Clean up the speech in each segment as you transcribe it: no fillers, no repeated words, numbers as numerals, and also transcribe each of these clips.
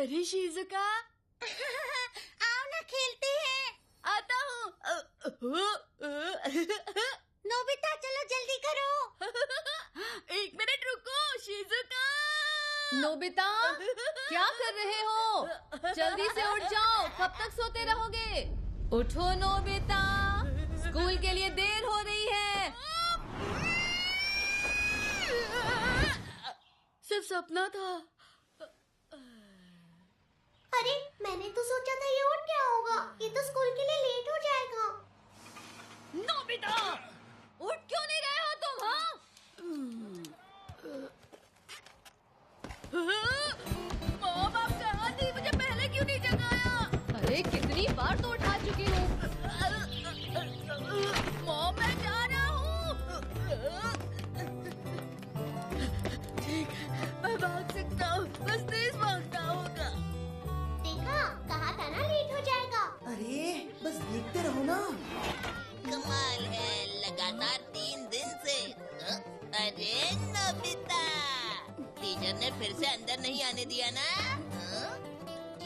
अरे शिजुका आओ ना खेलते हैं। आता हूँ। नोबिता चलो जल्दी करो। 1 मिनट रुको शिजुका। नोबिता क्या कर रहे हो? जल्दी से उठ जाओ, कब तक सोते रहोगे? उठो नोबिता, स्कूल के लिए देर हो रही है। सिर्फ सपना था। अरे मैंने तो सोचा था ये उठ क्या होगा, ये तो स्कूल के लिए लेट हो जाएगा। नोबिता उठ क्यों नहीं रहे हो तुम? मॉम आप कहाँ थी? मुझे पहले क्यों नहीं जगाया? अरे कितनी बार तो उठा चुकी हूँ। मॉम मैं जा रहा हूँ। ठीक है मैं भाग सकता हूँ, बस तेज भागना होगा। देखा, कहा था ना लेट हो जाएगा। अरे बस देखते रहो ना। कमाल है, लगातार 3 दिन से। अरे नोबिता, टीचर ने फिर से अंदर नहीं आने दिया ना?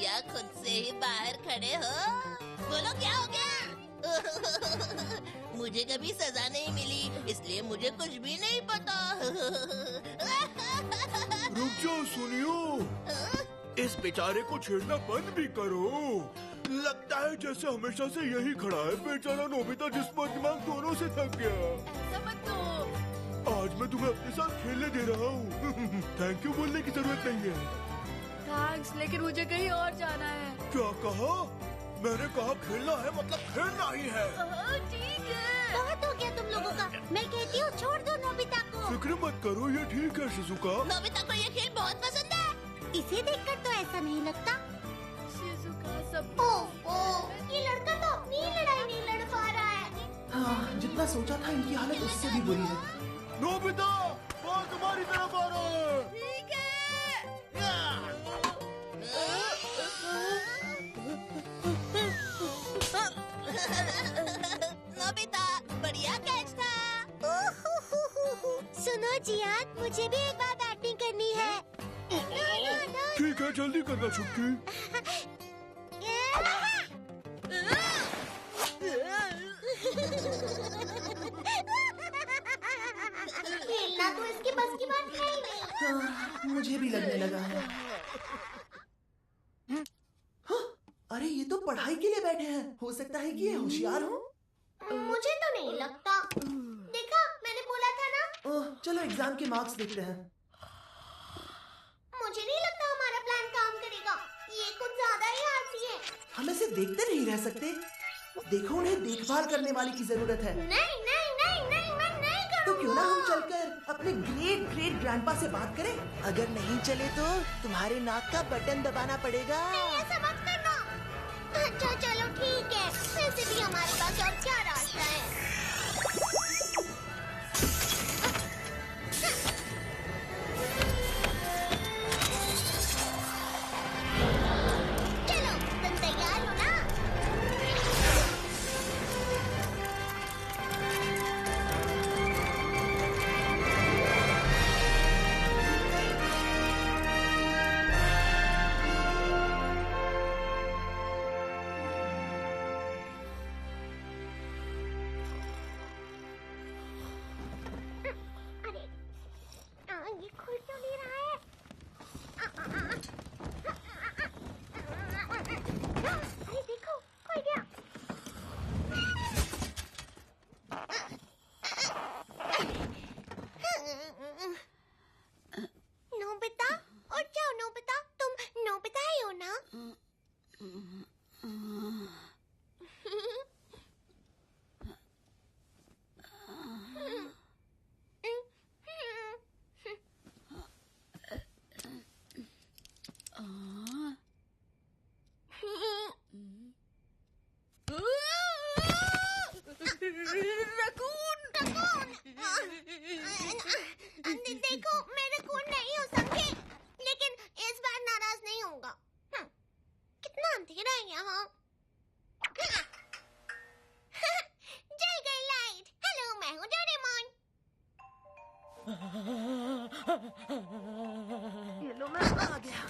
या खुद से ही बाहर खड़े हो? बोलो क्या हो गया? मुझे कभी सजा नहीं मिली, इसलिए मुझे कुछ भी नहीं पता। रुक जाओ, सुनियो। इस बेचारे को छेड़ना बंद भी करो। लगता है जैसे हमेशा से यही खड़ा है बेचारा नोबिता, जिस्म और दिमाग दोनों से थक गया। ऐसा मत कहो। आज मैं तुम्हें अपने साथ खेलने दे रहा हूँ। थैंक यू बोलने की जरूरत नहीं है। थैंक्स, लेकिन मुझे कहीं और जाना है। क्या कहा? मैंने कहा खेलना है मतलब खेलना ही है। ठीक है। बहुत हो गया तुम लोगों का। मैं कहती हूँ छोड़ दो नोबिता को। फिक्र मत करो, ये ठीक है शिजुका। नोबिता को ये खेल बहुत पसंद है। इसे देखकर तो ऐसा नहीं लगता। शिजुका सब ये लड़का तो अपनी ही लड़ाई नहीं लड़ पा रहा है। हाँ, जितना सोचा था इनकी हालत उससे भी बुरी है। नोबिता, वो तुम्हारी तरफ आ रहा है। ठीक है। नोबिता बढ़िया कैच था। सुनो जियान, मुझे भी एक बार बैटिंग करनी है। ठीक है, जल्दी करना छुटकी। खेलना तो इसके बस की बात है ही नहीं। हाँ, मुझे भी लगने लगा है। हाँ, अरे ये तो पढ़ाई के लिए बैठे हैं। हो सकता है कि ये होशियार हो। मुझे तो नहीं लगता। देखा, मैंने बोला था ना। ओह, चलो एग्जाम के मार्क्स देखते हैं। मुझे नहीं लगता हमारा प्लान काम करेगा। ये कुछ ज्यादा ही आलसी है। हम ऐसे देखते नहीं रह सकते। देखो, उन्हें देखभाल करने वाले की जरूरत है। नहीं नहीं नहीं नहीं, मैं नहीं तो करूँगा। क्यों ना हम चलकर अपने ग्रेट ग्रेट ग्रैंडपा से बात करें? अगर नहीं चले तो तुम्हारे नाक का बटन दबाना पड़ेगा। ऐसा मत करना। अच्छा चलो ठीक है, वैसे भी हमारे पास और क्या रास्ता है। चलो, तुम तैयार हो ना? अरे ये खुल क्यों नहीं रहा है? अरे देखो, खुल गया। नोबिता, उठ जाओ नोबिता, तुम नोबिता ही हो ना? देखो, मैं रकून नहीं हूँ समझे, लेकिन इस बार नाराज नहीं होगा। कितना अंधेरा है यहाँ। जल गई लाइट। हेलो, मैं हूँ डोरेमोन। ये लो, मैं आ गया।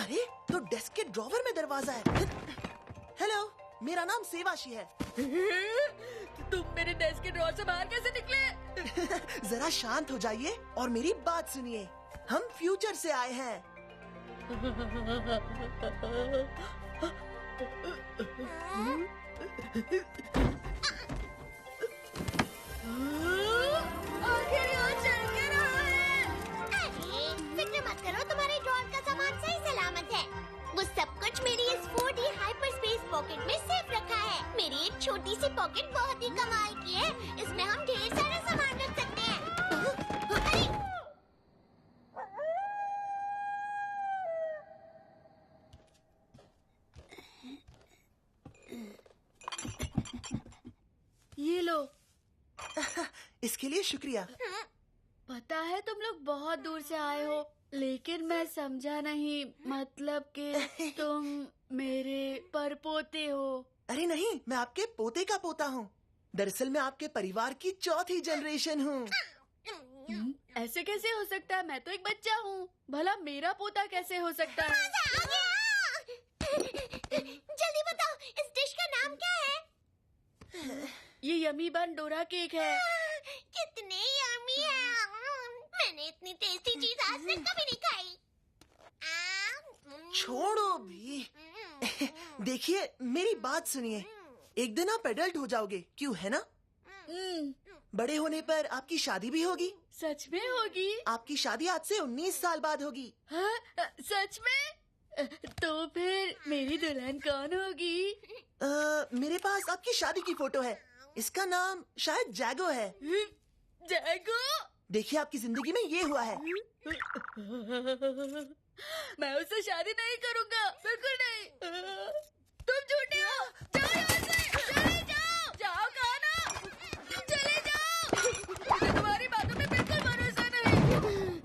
अरे तो डेस्क के ड्रॉवर में दरवाजा है। हेलो, मेरा नाम सेवाशी है। तुम मेरे डेस्क के ड्रॉर से बाहर कैसे निकले? जरा शांत हो जाइए और मेरी बात सुनिए। हम फ्यूचर से आए हैं। आखिर यहाँ चल के रहा है। अरे फिक्र मत करो, तुम्हारे ड्रॉर का सामान सही सलामत है। वो सब कुछ मेरी इस 4D हाइपरस्पेस पॉकेट में सेफ रखा है। मेरी एक छोटी सी पॉकेट बहुत ही कमाल की है। इसमें हम ढेर सारा सामान रख सकते हैं। अरे ये लो। इसके लिए शुक्रिया। पता है तुम लोग बहुत दूर से आए हो, लेकिन मैं समझा नहीं, मतलब कि तुम मेरे परपोते हो। अरे नहीं, मैं आपके पोते का पोता हूँ। दरअसल मैं आपके परिवार की चौथी जनरेशन हूँ। ऐसे कैसे हो सकता है? मैं तो एक बच्चा हूँ। भला मेरा पोता कैसे हो सकता है? आ गया। जल्दी बताओ, इस डिश का नाम क्या है? ये यमी बन डोरा केक है। कितने यम्मी है। मैंने इतनी टेस्टी चीज आज तक कभी नहीं खाई। छोड़ो भी। देखिए, मेरी बात सुनिए। एक दिन आप एडल्ट हो जाओगे, क्यों, है ना? बड़े होने पर आपकी शादी भी होगी। सच में होगी? आपकी शादी आज से 19 साल बाद होगी। हाँ, सच में? तो फिर मेरी दुल्हन कौन होगी? मेरे पास आपकी शादी की फोटो है। इसका नाम शायद जैगो है। जैगो? देखिए, आपकी जिंदगी में ये हुआ है। मैं उससे शादी नहीं करूंगा, बिल्कुल नहीं। तुम झूठे हो। जाओ यहाँ से, चले जाओ। जाओ कहा ना, चले जाओ। मुझे तुम्हारी बातों में बिल्कुल भरोसा नहीं।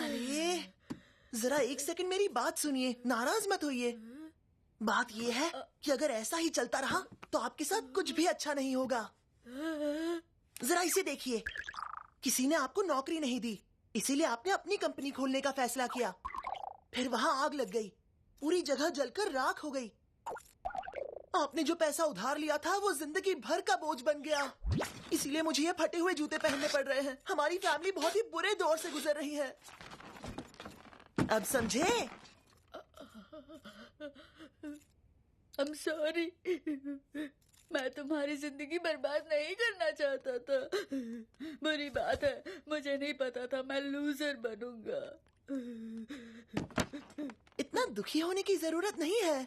अरे जरा एक सेकंड मेरी बात सुनिए, नाराज मत होइए। बात ये है कि अगर ऐसा ही चलता रहा तो आपके साथ कुछ भी अच्छा नहीं होगा। जरा इसे देखिए, किसी ने आपको नौकरी नहीं दी, इसीलिए आपने अपनी कंपनी खोलने का फैसला किया। फिर वहां आग लग गई, पूरी जगह जलकर राख हो गई। आपने जो पैसा उधार लिया था वो जिंदगी भर का बोझ बन गया। इसीलिए मुझे ये फटे हुए जूते पहनने पड़ रहे हैं। हमारी फैमिली बहुत ही बुरे दौर से गुजर रही है। अब समझे? I'm sorry। मैं तुम्हारी जिंदगी बर्बाद नहीं करना चाहता था। बुरी बात है, मुझे नहीं पता था मैं लूजर बनूंगा। इतना दुखी होने की जरूरत नहीं है।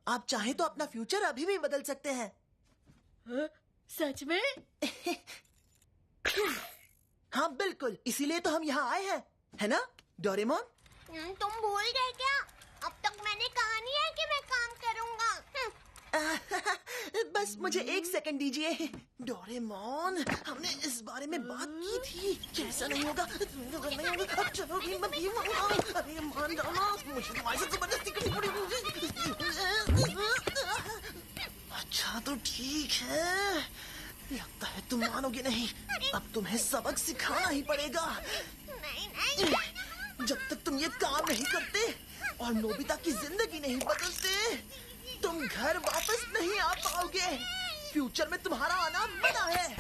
आप चाहें तो अपना फ्यूचर अभी भी बदल सकते हैं। हाँ? सच में? हाँ बिल्कुल, इसीलिए तो हम यहाँ आए हैं, है ना डोरेमोन? तुम भूल गए क्या? अब तक मैंने कहा नहीं है कि मैं काम करूंगा। बस मुझे एक सेकंड दीजिए। डोरेमोन, हमने इस बारे में बात की थी कि ऐसा नहीं होगा। अब चलोगी मैं भी अरे मान जाओ ना, मुझे तुम्हारी से जबरदस्ती करनी पड़ेगी। अच्छा तो ठीक है, लगता है तुम मानोगे नहीं। अब तुम्हें सबक सिखाना ही पड़ेगा। नहीं। जब तक तुम ये काम नहीं करते और नोबिता की जिंदगी नहीं बदलते, तुम घर वापस नहीं आ पाओगे। फ्यूचर में तुम्हारा आना मना है।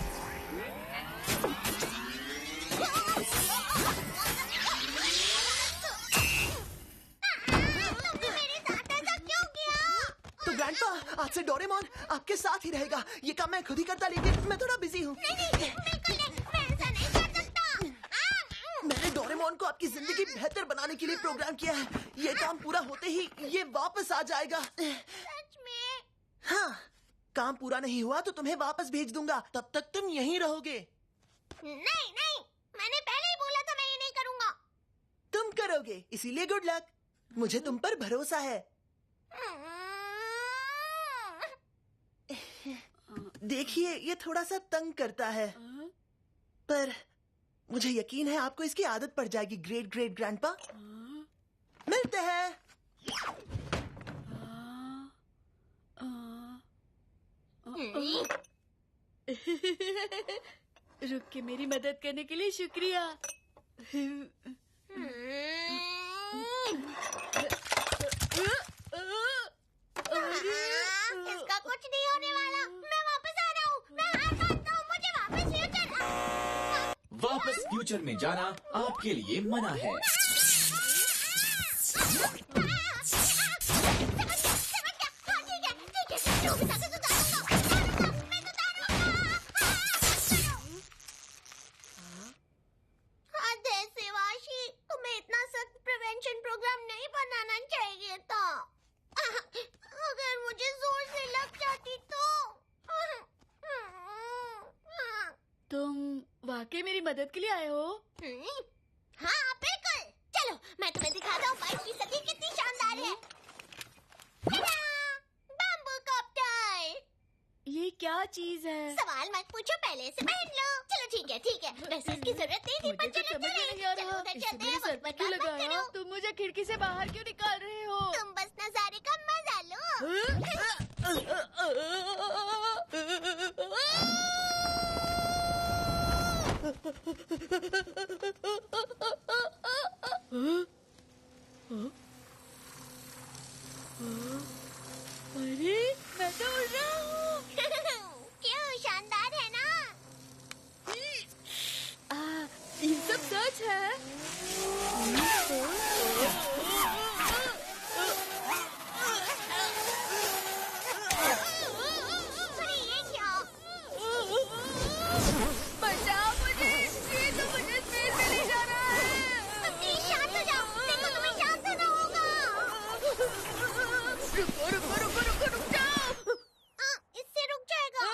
तुमने मेरे साथ ऐसा क्यों किया? तो ग्रैंडपा, आज से डोरेमोन आपके साथ ही रहेगा। ये काम मैं खुद ही करता, लेकिन मैं थोड़ा बिजी हूँ। नहीं, बिल्कुल नहीं, मैं ऐसा नहीं कर सकता। मैंने डोरेमोन को आपकी जिंदगी बेहतर बनाने के लिए प्रोग्राम किया है। ये काम पूरा होते ही ये वापस आ जाएगा। सच में? हाँ, काम पूरा नहीं हुआ तो तुम्हें वापस भेज दूंगा। तब तक तुम यहीं रहोगे। नहीं, मैंने पहले ही बोला था मैं ये नहीं करूंगा। तुम करोगे, इसीलिए गुड लक। मुझे तुम पर भरोसा है। देखिए, ये थोड़ा सा तंग करता है, पर मुझे यकीन है आपको इसकी आदत पड़ जाएगी। ग्रेट ग्रेट ग्रैंडपा, मिलते हैं। रुक के मेरी मदद करने के लिए शुक्रिया। वापस फ्यूचर में जाना आपके लिए मना है। तुम्हें इतना सख्त प्रिवेंशन प्रोग्राम नहीं बनाना चाहिए था। अगर मुझे जोर से लग जाती तो। तुम वाकई मेरी मदद के लिए आए हो? हाँ बिल्कुल। चलो मैं तुम्हें दिखाता हूँ बाइक की सदी कितनी शानदार है। Bamboo copter. ये क्या चीज है? सवाल मत पूछो, पहले से पहन लो। चलो ठीक है वैसे इसकी जरूरत नहीं थी, पर मुझे चलो समझ में नहीं आ रहा। उधर इससे चलते मेरे हैं, सर पर वक्त क्यों बर्बाद मत लगाया? करो। तुम मुझे खिड़की से बाहर क्यों निकाल रहे हो? तुम बस नजारे का मजा लो। अरे मैं तो उड़ रहा हूँ। क्यों, शानदार है ना? ये सब सच है? अरे ये क्या? बचाओ मुझे, ये तो मुझे स्पेस में ले जा रहा है। प्लीज शांत हो जाओ, देखो तुम्हें शांत होना होगा। रुको जाओ। इससे रुक जाएगा।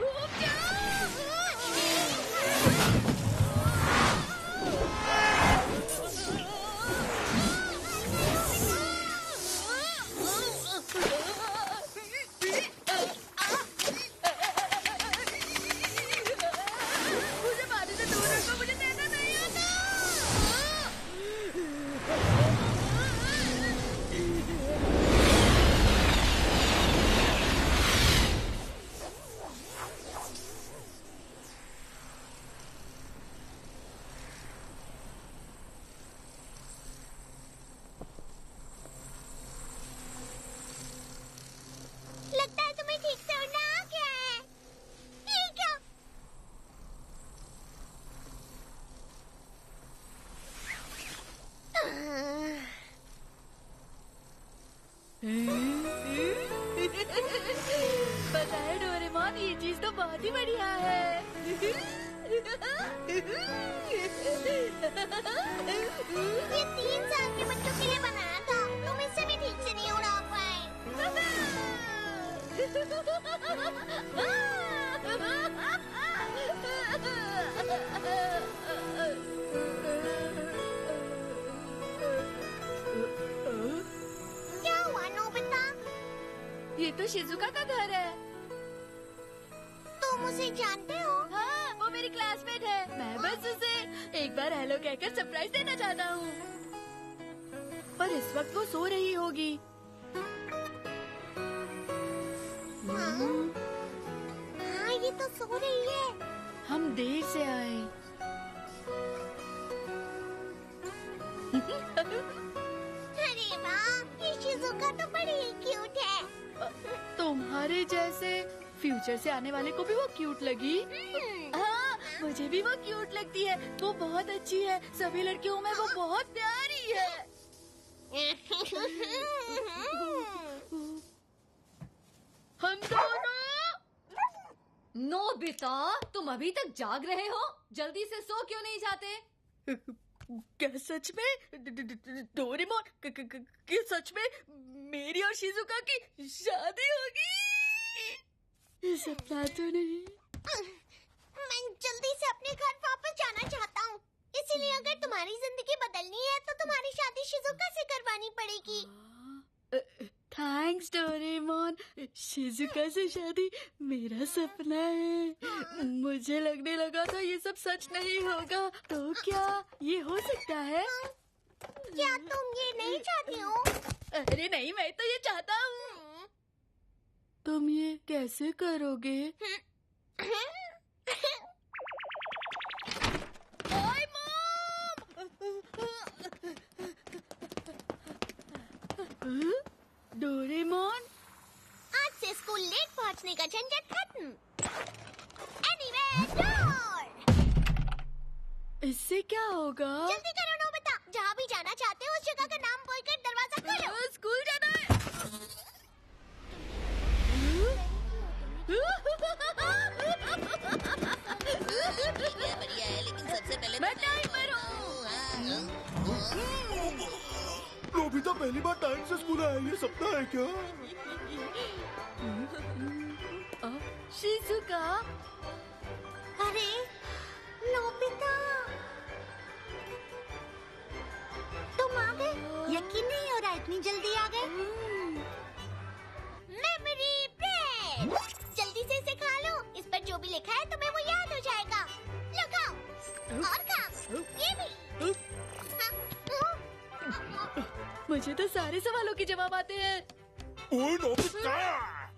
घूम जाओ। मुझे पानी से दूर रखो, मुझे तैरना नहीं आता। लगता है तुम्हें ठीक से उड़ना आ गया है। ये क्या? पता है डोरेमोन, ये चीज तो बहुत ही बढ़िया है। ये 3 साल के बच्चों के लिए बनाया था, तुम इससे भी ठीक से नहीं उड़ा पाए। क्या हुआ नोबिता? ये तो शिजुका का घर है। तुम उसे जानते हो? हाँ, वो मेरी क्लासमेट है। मैं बस उसे एक बार हेलो कहकर सरप्राइज देना चाहता हूँ। पर इस वक्त वो सो रही होगी। हाँ ये तो सो रही है। हम देर से आए। अरे वाह, ये शिजुका तो बड़ी ही क्यूट है। तुम्हारे जैसे फ्यूचर से आने वाले को भी वो क्यूट लगी? हाँ, मुझे भी वो क्यूट लगती है। वो बहुत अच्छी है। सभी लड़कियों में वो बहुत प्यारी है। हम दोनों। नोबिता, तुम अभी तक जाग रहे हो? जल्दी से सो क्यों नहीं जाते? क्या सच में डोरेमोन, क्या सच में मेरी और शिजुका की शादी होगी? ये सपना तो नहीं। मैं जल्दी से अपने घर वापस जाना चाहता हूँ। इसीलिए अगर तुम्हारी जिंदगी बदलनी है तो तुम्हारी शादी शिजुका से करवानी पड़ेगी। Thanks Doraemon. शिजुका से शादी मेरा सपना है। मुझे लगने लगा था ये सब सच नहीं होगा। तो क्या ये हो सकता है? क्या तुम ये नहीं चाहती हो? अरे नहीं, मैं तो ये चाहता हूँ। तुम ये कैसे करोगे? ओए मॉम! डोरेमोन, आज से स्कूल लेट पहुँचने का झंझट खत्म। इससे क्या होगा? जल्दी करो नोबिता, जहाँ भी जाना चाहते हो उस जगह का नाम बोलकर दरवाजा खोलो। स्कूल जाना है। बढ़िया है, लेकिन सबसे पहले मैं टाइमर हूँ। नोबिता पहली बार टाइम से स्कूल आया, ये सपना है क्या? शिजुका, अरे नोबिता, तुम आ गए? यकीन नहीं हो रहा इतनी जल्दी आ गए। मेमोरी ब्रेड, जल्दी से इसे खा लो। इस पर जो भी लिखा है तुम्हें वो याद हो जाएगा। लो खाओ और खाओ, ये भी। मुझे तो सारे सवालों के जवाब आते हैं। ओए नोबिता,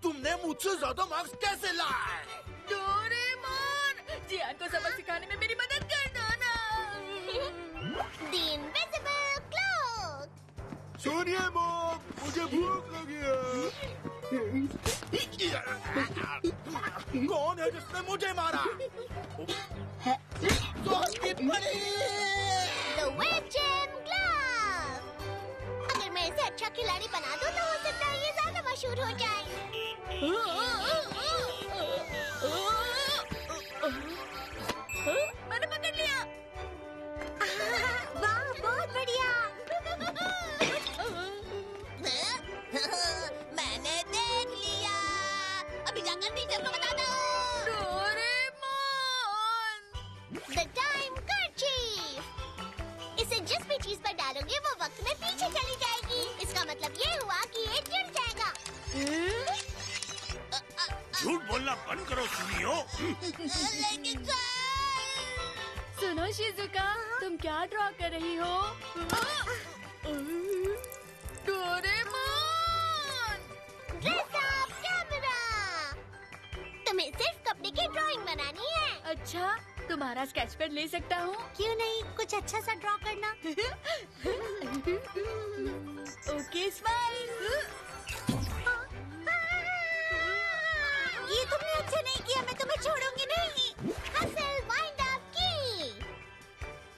तुमने मुझसे ज्यादा मार्क्स कैसे लाए? डोरेमोन, जियान को सबक सिखाने में मेरी मदद कर दो ना। The invisible cloak। सुनिए मॉम, मुझे भूख लगी है। कौन है जिसने मुझे मारा? The Webgem Glove। अगर मैं इसे अच्छा खिलाड़ी बना दूं तो हो सकता है ये ज्यादा मशहूर हो जाए। मैंने पकड़ लिया। वाह, बहुत बढ़िया। मैंने देख लिया। अभी जाकर टीचर को बता दो। Doraemon, The Time Kerchief। इसे जिस भी चीज पर डालोगे वो वक्त में पीछे चली जाएगी। इसका मतलब ये हुआ कि ये जुड़ जाएगा। झूठ बोलना बंद करो सुनियो। लेकिन सर, सुनो शिजुका, तुम क्या ड्रॉ कर रही हो? Doraemon, Dress up camera। तुम्हें सिर्फ कपड़े की ड्राइंग बनानी है। अच्छा, तुम्हारा स्केच पेन ले सकता हूँ? क्यों नहीं, कुछ अच्छा सा ड्रॉ करना। Okay, smile. ये तुमने अच्छा नहीं किया, मैं तुम्हें छोड़ूंगी नहीं। हसल वाइंड अप की।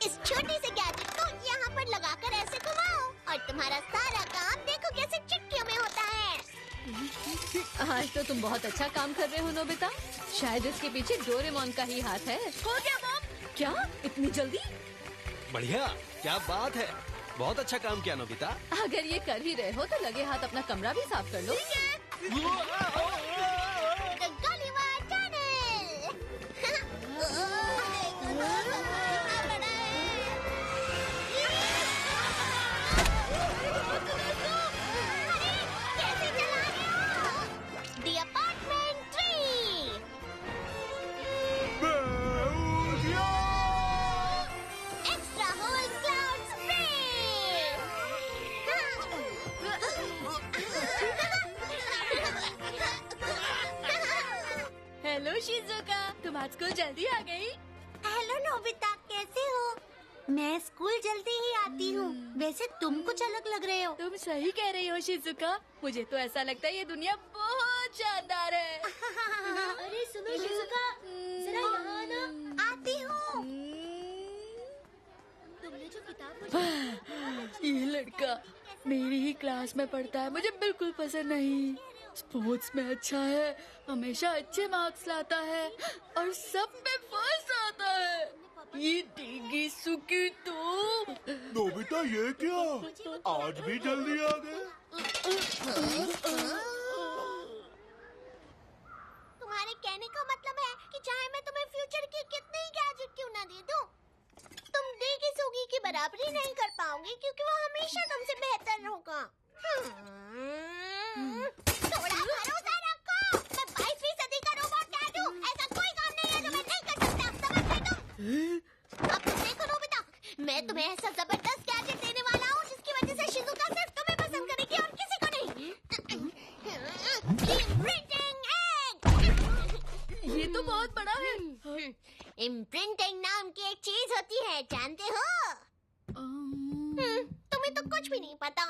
इस छोटे से गैजेट को यहाँ पर लगाकर ऐसे घुमाओ और तुम्हारा सारा काम देखो कैसे चुटकियों में होता है। आज तो तुम बहुत अच्छा काम कर रहे हो नोबिता। शायद इसके पीछे डोरेमोन का ही हाथ है। हो गया मॉम। क्या इतनी जल्दी? बढ़िया, क्या बात है, बहुत अच्छा काम किया नोबिता। अगर ये कर ही रहे हो तो लगे हाथ अपना कमरा भी साफ कर लो। The Gulliver Tunnel। कैसे चला रहे हो? The Apartment 3। Extra whole cloud spray। Hello Shizuka, तुम आज स्कूल जल्दी आ गई? हेलो नोबिता, कैसे हो? मैं स्कूल जल्दी ही आती हूँ। वैसे तुम कुछ अलग लग रहे हो। तुम सही कह रही हो शिजुका, मुझे तो ऐसा लगता है ये दुनिया बहुत शानदार है। अरे सुनो शिजुका, जरा यहाँ आना। आती हूँ। तुमने जो किताब ये लड़का मेरी ही क्लास में पढ़ता है, मुझे बिल्कुल पसंद नहीं। स्पोर्ट्स में अच्छा है, हमेशा अच्छे मार्क्स लाता है और सब में फर्स्ट आता है। ये डिगी सुकी तो। नोबिता ये क्या, आज भी जल्दी आ गए? तुम्हारे कहने का मतलब है कि चाहे मैं तुम्हें फ्यूचर के कितने ही गैजेट क्यों ना दे दूं, तुम डेगी सुगी की बराबरी नहीं कर पाओगे क्योंकि वो हमेशा तुमसे बेहतर होगा। थोड़ा भरोसा रखो। मैं 22वीं सदी का रोबोट डैड हूँ। ऐसा कोई काम नहीं है जो मैं नहीं कर सकता। समझ गए तुम? अब तुम देखो नोबिता, मैं तुम्हें ऐसा जबरदस्त गैजेट देने वाला हूँ जिसकी वजह से शिजुका सिर्फ तुम्हें पसंद करेगी और किसी को नहीं। Imprinting egg। ये तो बहुत बड़ा है। इम्प्रिंटिंग नाम की एक चीज होती है, जानते हो? तुम्हें तो कुछ भी नहीं पता।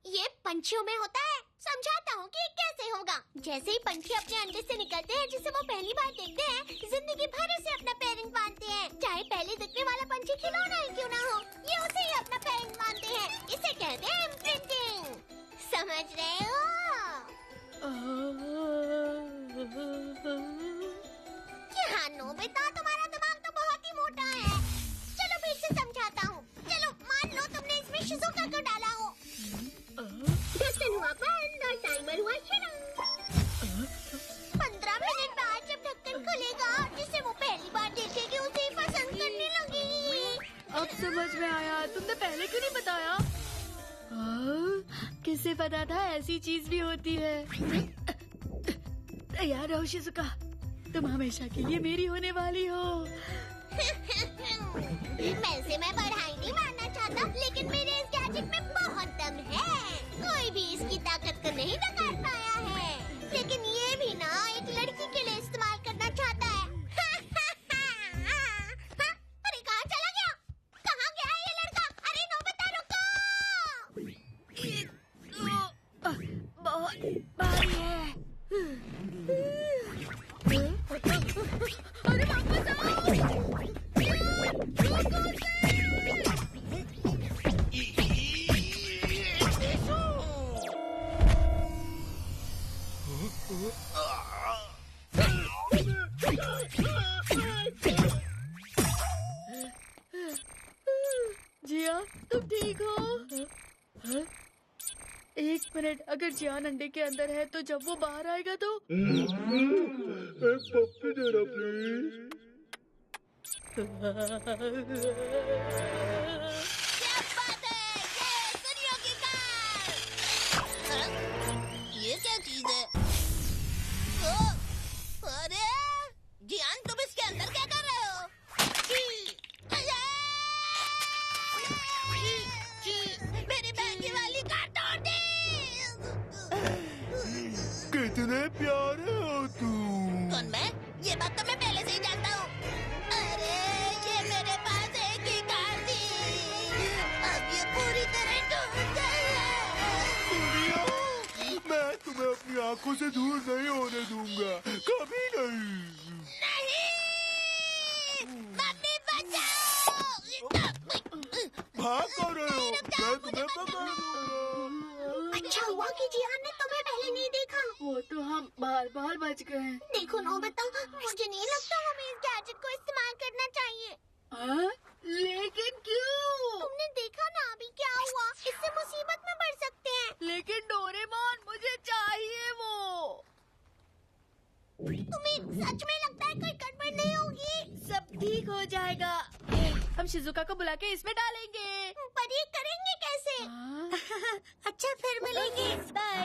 ये पंछियों में होता है। समझाता हूँ कि ये कैसे होगा। जैसे ही पंछी अपने अंडे से निकलते हैं जिसे वो पहली बार देखते हैं, जिंदगी भर उसे अपना पेरेंट मानते हैं। चाहे पहले दिखने वाला पंछी खिलौना ही क्यों ना हो, ये उसे ही अपना पेरेंट मानते हैं। इसे कहते हैं इम्प्रिंटिंग। समझ रहे हो? हाँ नोबिता, तुम्हारा दिमाग तो बहुत ही मोटा है। चलो फिर से समझाता हूँ। चलो मान लो तुमने इसमें शिज़ुका को डाला हो। ढक्कन हुआ बंद और टाइमर हुआ शुरू। 15 मिनट बाद जब ढक्कन खुलेगा, जिसे वो पहली बार देखेगी उसे ही पसंद करने लगेगी। अब समझ में आया, तुमने पहले क्यों नहीं बताया? किसे पता था ऐसी चीज भी होती है। तैयार रहो शिज़ुका, तुम हमेशा के लिए मेरी होने वाली हो। वैसे मैं पढ़ाई नहीं मानना चाहता, लेकिन मेरे इस गैजेट में बहुत दम है। कोई भी इसकी ताकत को नहीं नकार पाया है। लेकिन ये भी ना एक लड़की के लिए इस्तेमाल करना चाहता है। अरे कहाँ चला गया? कहाँ गया है ये लड़का? अरे नोबिता रुको। बहुत भारी है। अरे वापस आओ। जिया, तुम ठीक हो? एक मिनट, अगर जियान अंडे के अंदर है तो जब वो बाहर आएगा तो एक पप्पी देना प्लीज। क्या बात है? ये सुनियो की कार। ये क्या चीज है? अरे जियान, तुम इसके अंदर क्या कर रहे हो? मेरी महंगी वाली कार तोड़ दी। कितने प्यारे हो तुम। कौन मैं? ये बात तो मैं पहले से ही जानता हूँ। अरे ये मेरे पास एक ही कार थी, अब ये पूरी तरह टूट गई है। सुनियो, मैं तुम्हें अपनी आंखों से दूर नहीं होने दूंगा, कभी नहीं। मम्मी बचाओ! भाग कर रहे हो? मैं तुम्हें पकड़ लूंगा। अच्छा हुआ कि जियान ने तुम्हें पहले नहीं देखा। वो तो हम बार बार बच गए। देखो नोबिता, मुझे नहीं लगता हमें इस गैजेट को इस्तेमाल करना चाहिए। लेकिन क्यों? तुमने देखा ना अभी क्या हुआ। इससे मुसीबत में पड़ सकते हैं। लेकिन डोरेमोन, मुझे चाहिए वो। तुम्हें सच में लगता है कोई गड़बड़ नहीं होगी? सब ठीक हो जाएगा। हम शिज़ुका को बुला के इसमें डालेंगे। पर ये करेंगे कैसे? अच्छा फिर मिलेंगे। बाय।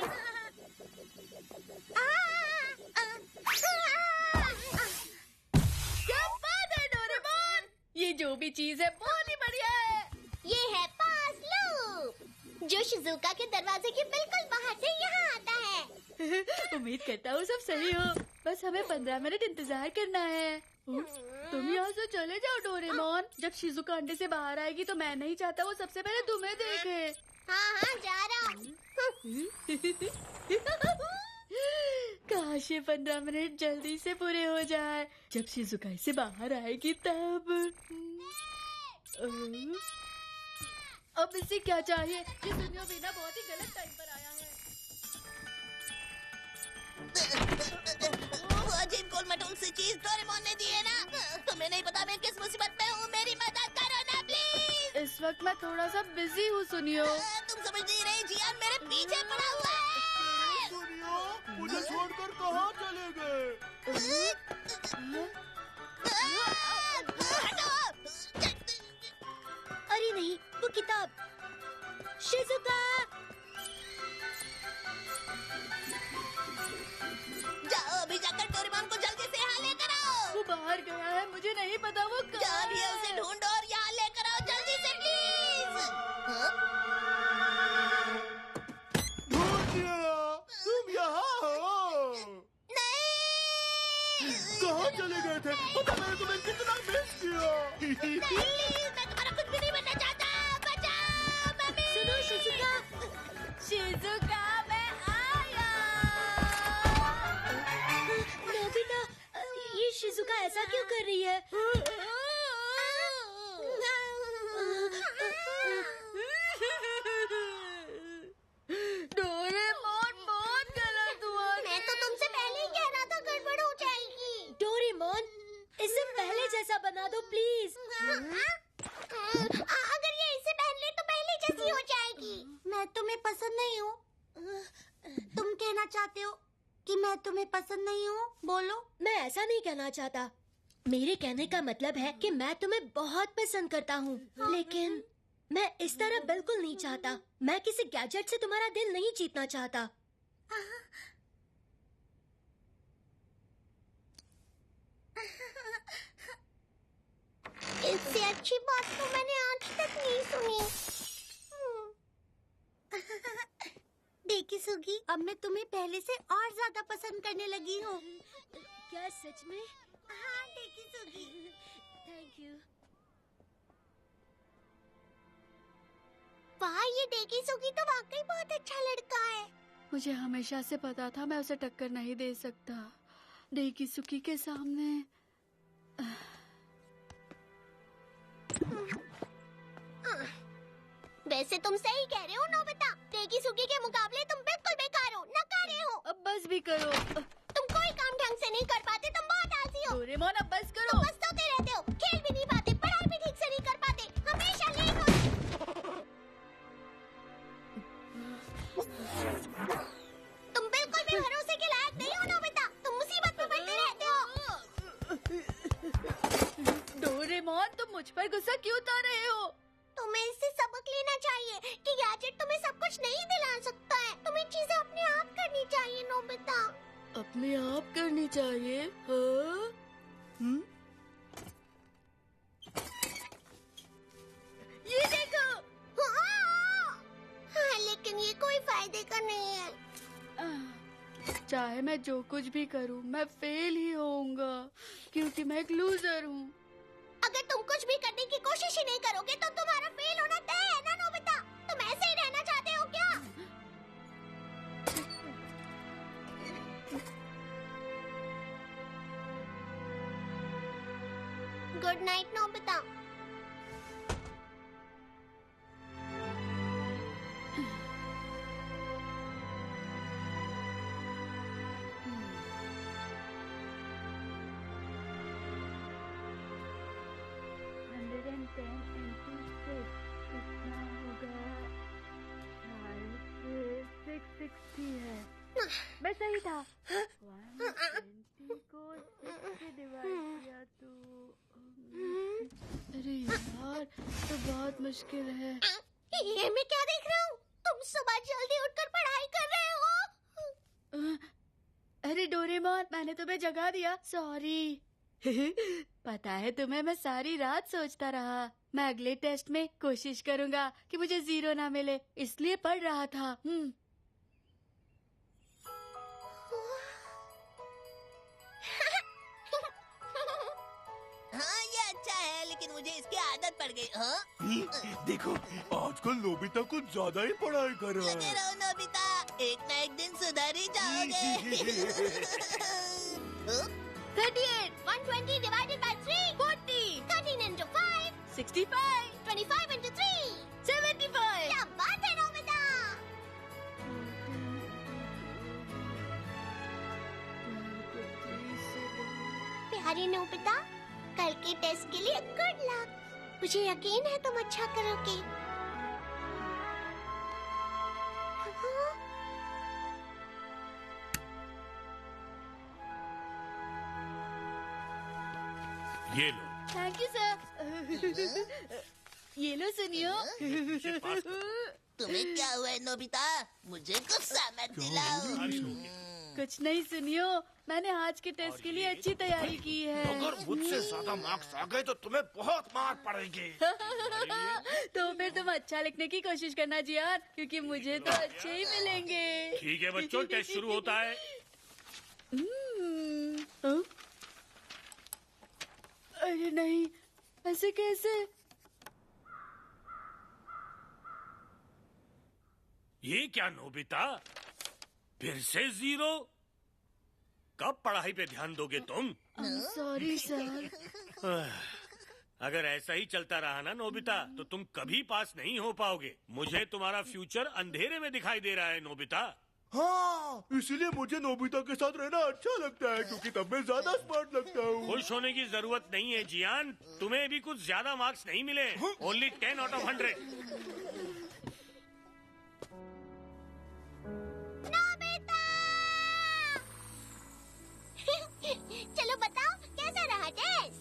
क्या बात है डोरेमोन, ये जो भी चीज है बहुत ही बढ़िया है। ये है पास लूप, जो शिज़ुका के दरवाजे के बिल्कुल बाहर से यहाँ आता है। उम्मीद करता हूँ सब सही हो, बस हमें 15 मिनट इंतजार करना है। तुम यहाँ से चले जाओ डोरेमोन, जब शिज़ुका अंडे से बाहर आएगी तो मैं नहीं चाहता वो सबसे पहले तुम्हें देखे। हाँ हाँ जा रहा हूँ। काश ये 15 मिनट जल्दी से पूरे हो जाए। जब शिज़ुका इससे बाहर आएगी तब। अब इसे क्या चाहिए? ये सुनियो बिना बहुत ही गलत टाइम पर आया है। वो अजीब गोल-मटोल सी चीज डोरेमोन ने दी है ना। तुम्हें नहीं पता मैं किस मुसीबत में हूँ, मेरी मदद करो ना प्लीज। इस वक्त मैं थोड़ा सा बिजी हूँ सुनियो। तुम समझ नहीं रही, जियान मेरे पीछे पड़ा हुआ है। सुनियो, मुझे छोड़कर कहाँ चले गए? अरे नहीं, वो किताब। शिज़ुका! जाओ अभी जाकर डोरेमोन को जल्दी से यहाँ लेकर आओ। वो बाहर गया है, मुझे नहीं पता वो जाओ कहाँ अभी है। उसे ढूंढो और यहाँ लेकर आओ जल्दी से प्लीज। ढूंढ लिया, तुम यहाँ हो। नहीं, कहाँ चले गए थे? पता नहीं तुम्हें कितना मिस किया। प्लीज, मैं तुम्हारा कुछ भी नहीं बनना चाहता। बचाओ मम्मी। सुनो शिज़ुका, शिज़ुका मैं आ मैं तुम्हें पसंद नहीं हूँ? बोलो। मैं ऐसा नहीं कहना चाहता। मेरे कहने का मतलब है कि मैं तुम्हें बहुत पसंद करता हूँ, लेकिन मैं इस तरह बिल्कुल नहीं चाहता। मैं किसी गैजेट से तुम्हारा दिल नहीं जीतना चाहता। इससे अच्छी बात तो मैंने आज तक नहीं सुनी। देखी सुगी, अब मैं तुम्हें पहले से और ज्यादा पसंद करने लगी हूँ। क्या सच में? हाँ देखी सुगी। Thank you. वाह, ये देखी सुगी तो वाकई बहुत अच्छा लड़का है। मुझे हमेशा से पता था मैं उसे टक्कर नहीं दे सकता। डेकी सुकी के सामने। वैसे तुम सही कह रहे हो नोबिता। देखी सुगी के मुकाबले तुम बिल्कुल बेकार हो, नकारे हो। अब बस भी करो। तुम कोई काम ढंग से नहीं कर पाते, तुम बहुत आलसी हो। डोरेमोन अब बस करो। तुम बस सोते रहते हो, खेल भी नहीं पाते, पढ़ाई भी ठीक से नहीं कर पाते, हमेशा लेट होते। तुम बिल्कुल भी भरोसे के लायक नहीं हो नोबिता। तुम मुसीबत में पड़ते रहते हो। डोरेमोन तुम मुझ पर गुस्सा क्यों उतार रहे हो? तुम्हें इससे सबक लेना चाहिए कि गैजेट तुम्हें सब कुछ नहीं दिला सकता है। तुम्हें चीजें अपने आप करनी चाहिए नोबिता। अपने आप करनी चाहिए? हाँ? ये देखो। हाँ, लेकिन ये कोई फायदे का नहीं है। चाहे मैं जो कुछ भी करूं, मैं फेल ही होऊंगा क्योंकि मैं एक लूजर हूँ। अगर तुम कुछ भी करने की कोशिश ही नहीं करोगे तो तुम्हारा फेल होना तय है ना नोबिता। तुम ऐसे ही रहना चाहते हो क्या? Good night Nobita. मैं सही था। 120 को 6 से डिवाइड किया तो अरे यार, तो बहुत मुश्किल है। ये मैं क्या देख रहा हूँ? तुम सुबह जल्दी उठकर पढ़ाई कर रहे हो। अरे डोरेमोन, मैंने तुम्हें जगा दिया, सॉरी। पता है तुम्हें, मैं सारी रात सोचता रहा। मैं अगले टेस्ट में कोशिश करूंगा कि मुझे 0 ना मिले, इसलिए पढ़ रहा था। हाँ ये अच्छा है, लेकिन मुझे इसकी आदत पड़ गई। हाँ? देखो, आजकल नोबिता कुछ ज्यादा ही पढ़ाई कर रहा लगे है। रहो नोबिता, एक ना एक दिन सुधर ही जाओगे। 38, 120 divided by 3, 40, 13 into 5, 65, 25 into 3, 75। क्या बात है नोबिता। प्यारी नोबिता, कल के टेस्ट के लिए गुड लक। मुझे यकीन है तुम अच्छा करोगे। हाँ? ये लो। Thank you sir. ये लो सुनियो। तुम्हें क्या हुआ है नोबिता? मुझे गुस्सा मत दिलाओ। कुछ नहीं सुनियो, मैंने आज के टेस्ट के लिए अच्छी तैयारी की है। अगर मुझसे ज्यादा मार्क्स आ गए तो तुम्हें बहुत मार पड़ेगी। तो फिर तुम अच्छा लिखने की कोशिश करना जियान, क्योंकि मुझे तो अच्छे ही मिलेंगे। ठीक है बच्चों, टेस्ट शुरू होता है। हाँ? अरे नहीं, ऐसे कैसे? ये क्या नोबिता, फिर से 0? कब पढ़ाई पे ध्यान दोगे तुम? Sorry sir. अगर ऐसा ही चलता रहा ना नोबिता, तो तुम कभी पास नहीं हो पाओगे। मुझे तुम्हारा फ्यूचर अंधेरे में दिखाई दे रहा है नोबिता। हाँ, इसीलिए मुझे नोबिता के साथ रहना अच्छा लगता है, क्योंकि तब मैं ज्यादा स्मार्ट लगता हूँ। खुश होने की जरूरत नहीं है जियान, तुम्हें भी कुछ ज्यादा मार्क्स नहीं मिले। Only 10 out of 100।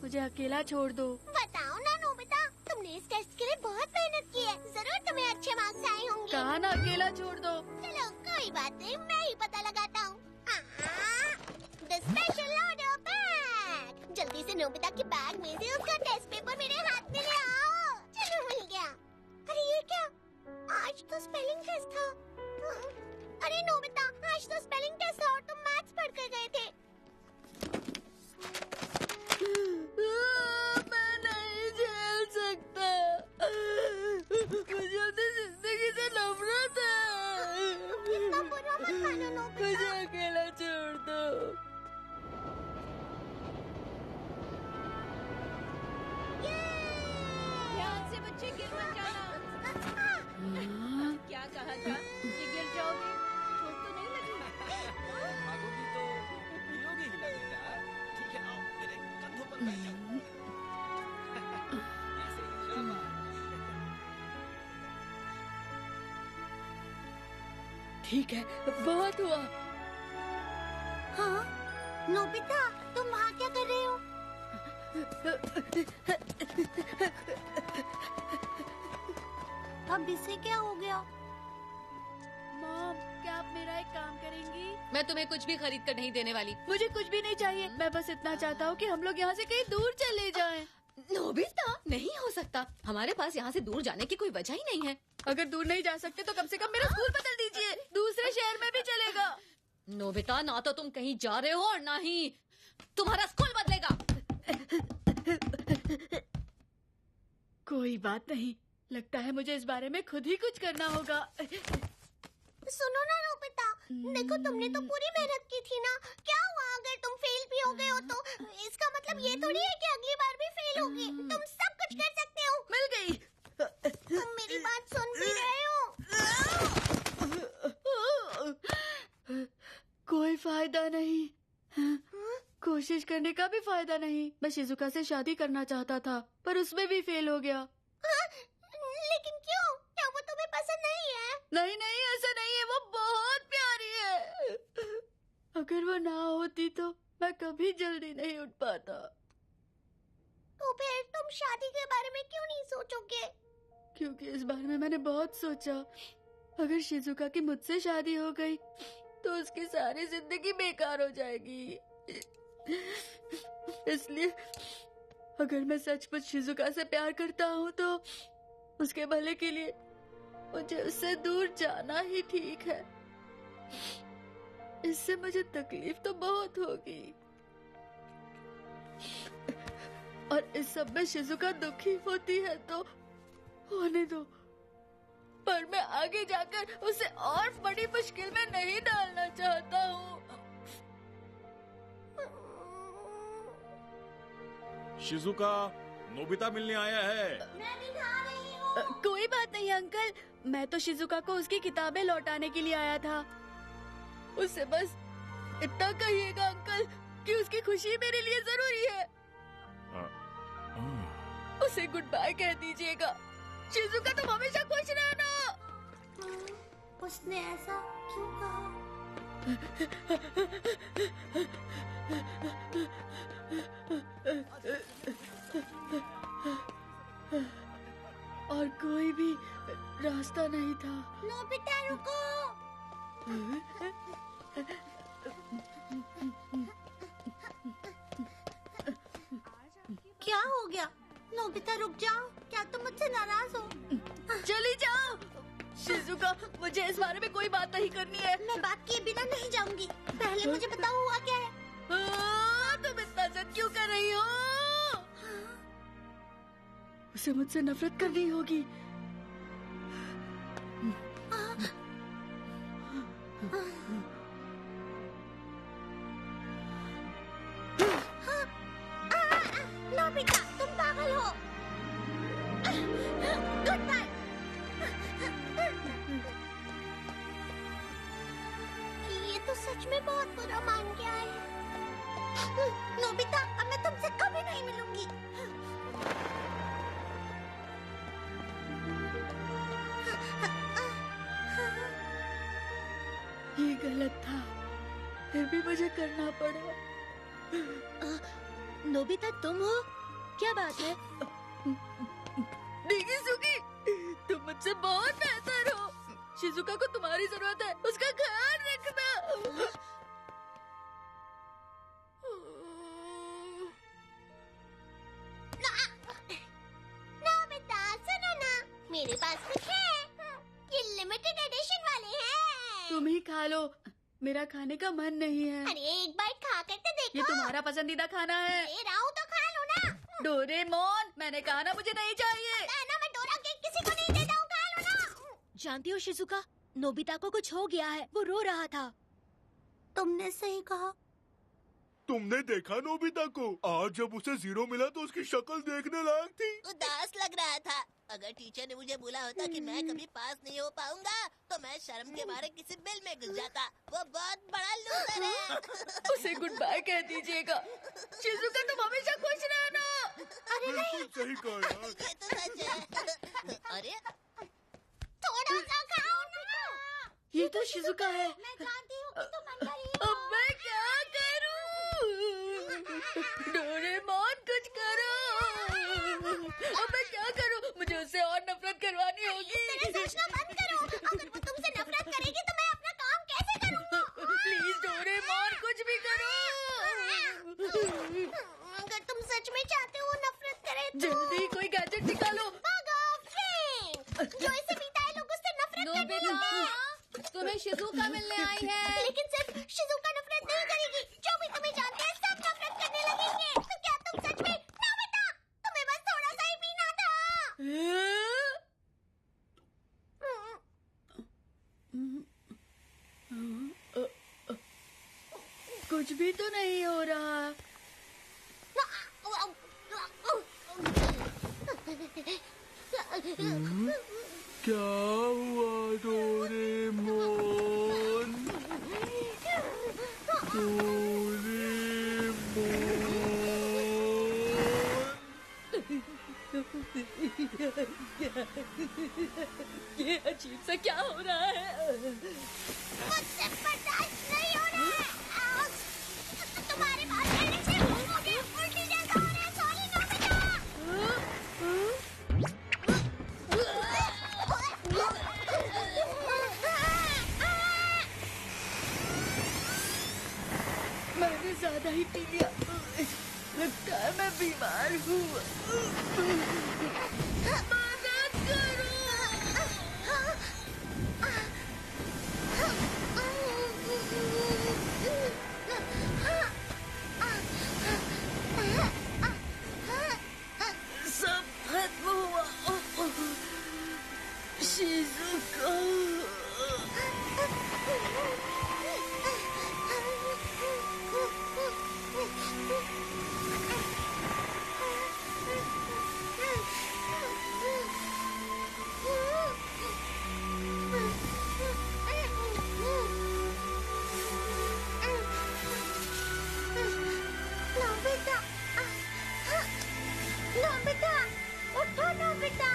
मुझे अकेला छोड़ दो। बताओ ना नोबिता, तुमने इस टेस्ट के लिए बहुत मेहनत की है, जरूर तुम्हें अच्छे मार्क्स आए होंगे। कहा ना अकेला छोड़ दो। चलो कोई बात नहीं, मैं ही पता लगाता हूँ। The special order bag. जल्दी से नोबिता के बैग में से उसका टेस्ट पेपर मेरे हाथ में ले आओ। चलो मिल गया। अरे ये क्या, आज तो स्पेलिंग टेस्ट था। अरे नोबिता, आज तो स्पेलिंग टेस्ट था और तुम मैथ्स पढ़ कर गए थे। मैं नहीं झेल सकता, मुझे अपनी जिंदगी से नफरत है। इतना बुरा मत मानो नोबिता। मुझे अकेला छोड़ दो। ध्यान से बच्चे, गिर मत जाना। क्या कहा था कि गिर जाओगे? चोट तो नहीं लगी? भागोगी तो गिरोगी ही ना बेटा। ठीक है, आओ मेरे कंधों पर बैठ जाओ। ऐसे ही, शाबाश। ठीक है, बहुत हुआ। हाँ नोबिता, तुम वहाँ क्या कर रहे हो? अब इसे क्या हो गया? मॉम, क्या आप मेरा एक काम करेंगी? मैं तुम्हें कुछ भी खरीद कर नहीं देने वाली। मुझे कुछ भी नहीं चाहिए, मैं बस इतना चाहता हूँ कि हम लोग यहाँ से कहीं दूर चले जाएं। नोबिता, नहीं हो सकता। हमारे पास यहाँ से दूर जाने की कोई वजह ही नहीं है। अगर दूर नहीं जा सकते तो कम से कम मेरा स्कूल बदल दीजिए, दूसरे शहर में भी चलेगा। नोबिता, ना तो तुम कहीं जा रहे हो और ना ही तुम्हारा स्कूल बदलेगा। कोई बात नहीं, लगता है मुझे इस बारे में खुद ही कुछ करना होगा। सुनो ना नोबिता, देखो तुमने तो पूरी मेहनत की थी ना। क्या हुआ अगर तुम फेल भी हो गए हो तो? इसका मतलब ये थोड़ी है कि अगली बार भी फेल होगी। तुम सब कुछ कर सकते हो। मिल गई। तुम मेरी बात सुन भी रहे हो? कोई फायदा नहीं, कोशिश करने का भी फायदा नहीं। मैं शिजुका से शादी करना चाहता था पर उसमें भी फेल हो गया। लेकिन क्यों? क्या वो तुम्हें पसंद नहीं है? नहीं नहीं, ऐसा नहीं है, वो बहुत प्यारी है। अगर वो ना होती तो मैं कभी जल्दी नहीं उठ पाता। तो फिर तुम शादी के बारे में क्यों नहीं सोचोगे? क्योंकि इस बारे में मैंने बहुत सोचा। अगर शिजुका की मुझसे शादी हो गई तो उसकी सारी जिंदगी बेकार हो जाएगी। इसलिए अगर मैं सचमुच शिजुका से प्यार करता हूँ तो उसके भले के लिए मुझे उससे दूर जाना ही ठीक है। इससे मुझे तकलीफ तो बहुत होगी और इस सब में शिजुका दुखी होती है तो होने दो, पर मैं आगे जाकर उसे और बड़ी मुश्किल में नहीं डालना चाहता हूँ। शिजुका, नोबिता मिलने आया है। मैं दिखा रही हूँ। कोई बात नहीं अंकल, मैं तो शिजुका को उसकी किताबें लौटाने के लिए आया था। उससे बस इतना कहिएगा अंकल कि उसकी खुशी मेरे लिए जरूरी है। उसे गुड बाय कह दीजिएगा। शिजुका, तुम हमेशा खुश रहना। उसने ऐसा क्यों कहा? और कोई भी रास्ता नहीं था। नोबिता रुको। क्या हो गया? नोबिता रुक जाओ, क्या तुम मुझसे नाराज हो? चली जाओ। शिजुका, मुझे इस बारे में कोई बात नहीं करनी है। मैं बात किए बिना नहीं जाऊंगी। पहले मुझे बताओ हुआ क्या है? तुम इतना जिद क्यों कर रही हो? उसे मुझसे नफरत करनी होगी। नोबिता, तुम पागल हो। Good bye. ये तो सच में बहुत बुरा मान गया है। नोबिता, अब मैं तुमसे कभी नहीं मिलूंगी। ये गलत था, फिर भी मुझे करना पड़ा। नोबिता, तुम हो? क्या बात है? डिगिजुकी, तुम मुझसे बहुत बेहतर हो। शिजुका को तुम्हारी जरूरत है, उसका ख्याल रखना। नोबिता सुनो ना, मेरे पास कुछ है। ये लिमिटेड एडिशन वाले हैं। तुम ही खा लो, मेरा खाने का मन नहीं है। अरे एक बाइट खा कर तो देखो। ये तुम्हारा पसंदीदा खाना है। दे रहा हूँ तो खा लो ना। डोरेमोन, मैंने कहा ना मुझे नहीं चाहिए। पता है ना, मैं डोरा केक किसी को नहीं देता हूँ, खा लो ना। जानती हो शिजुका, नोबिता को कुछ हो गया है, वो रो रहा था। तुमने सही कहा। तुमने देखा नोबिता को? आज जब उसे 0 मिला तो उसकी शक्ल देखने लायक थी। उदास लग रहा था। अगर टीचर ने मुझे बोला होता कि मैं कभी पास नहीं हो पाऊंगा तो मैं शर्म के मारे किसी बिल में घुस जाता। वो बहुत बड़ा लूजर है। उसे गुड बाय कह दीजिएगा। शिजुका, तुम हमेशा खुश रहना। बिल्कुल सही कहा यार। ये तो सच है। अरे थोड़ा सा खाओ ना। ये तो शिजुका है। मैं जानती हूँ कि तुम अंदर ही हो। अब मैं क्या करूं? डोरेमोन, कुछ करो। अब मैं क्या करूं? मुझे उससे और नफरत करवानी होगी। सोचना बंद करो। अगर वो तुमसे नफरत करेगी तो मैं अपना काम कैसे करूँगा? प्लीज डोरेमोन, कुछ भी करो। अगर तुम सच में चाहते हो वो नफरत करे तो जल्दी कोई गैजेट निकालो। भागो, फ्रैंक। जो इसे पीता है लोग उससे नफरत करते हैं। तुम्हें शिजुका मिलने आई है। लेकिन सिर्फ शिजुका नफरत नहीं करेगी। जो भी तुम्हें जानते हैं सब नफरत करने लगेंगे। तो क्या तुम सच में नोबिता? तुम्हें बस थोड़ा सा ही पीना था। कुछ भी तो नहीं हो रहा। क्या हुआ डोरेमोन? ये अजीब सा क्या हो रहा है? मुझसे बर्दाश्त नहीं हो रहा है। तुम्हारे बात करने से मुझे उल्टी जैसा हो रहा है। Sorry Nobita. मैंने ज्यादा ही पी लिया। लगता है मैं बीमार हूँ। मदद करो। सब खत्म हुआ। शिजुका। नोबिता, नोबिता, उठो नोबिता।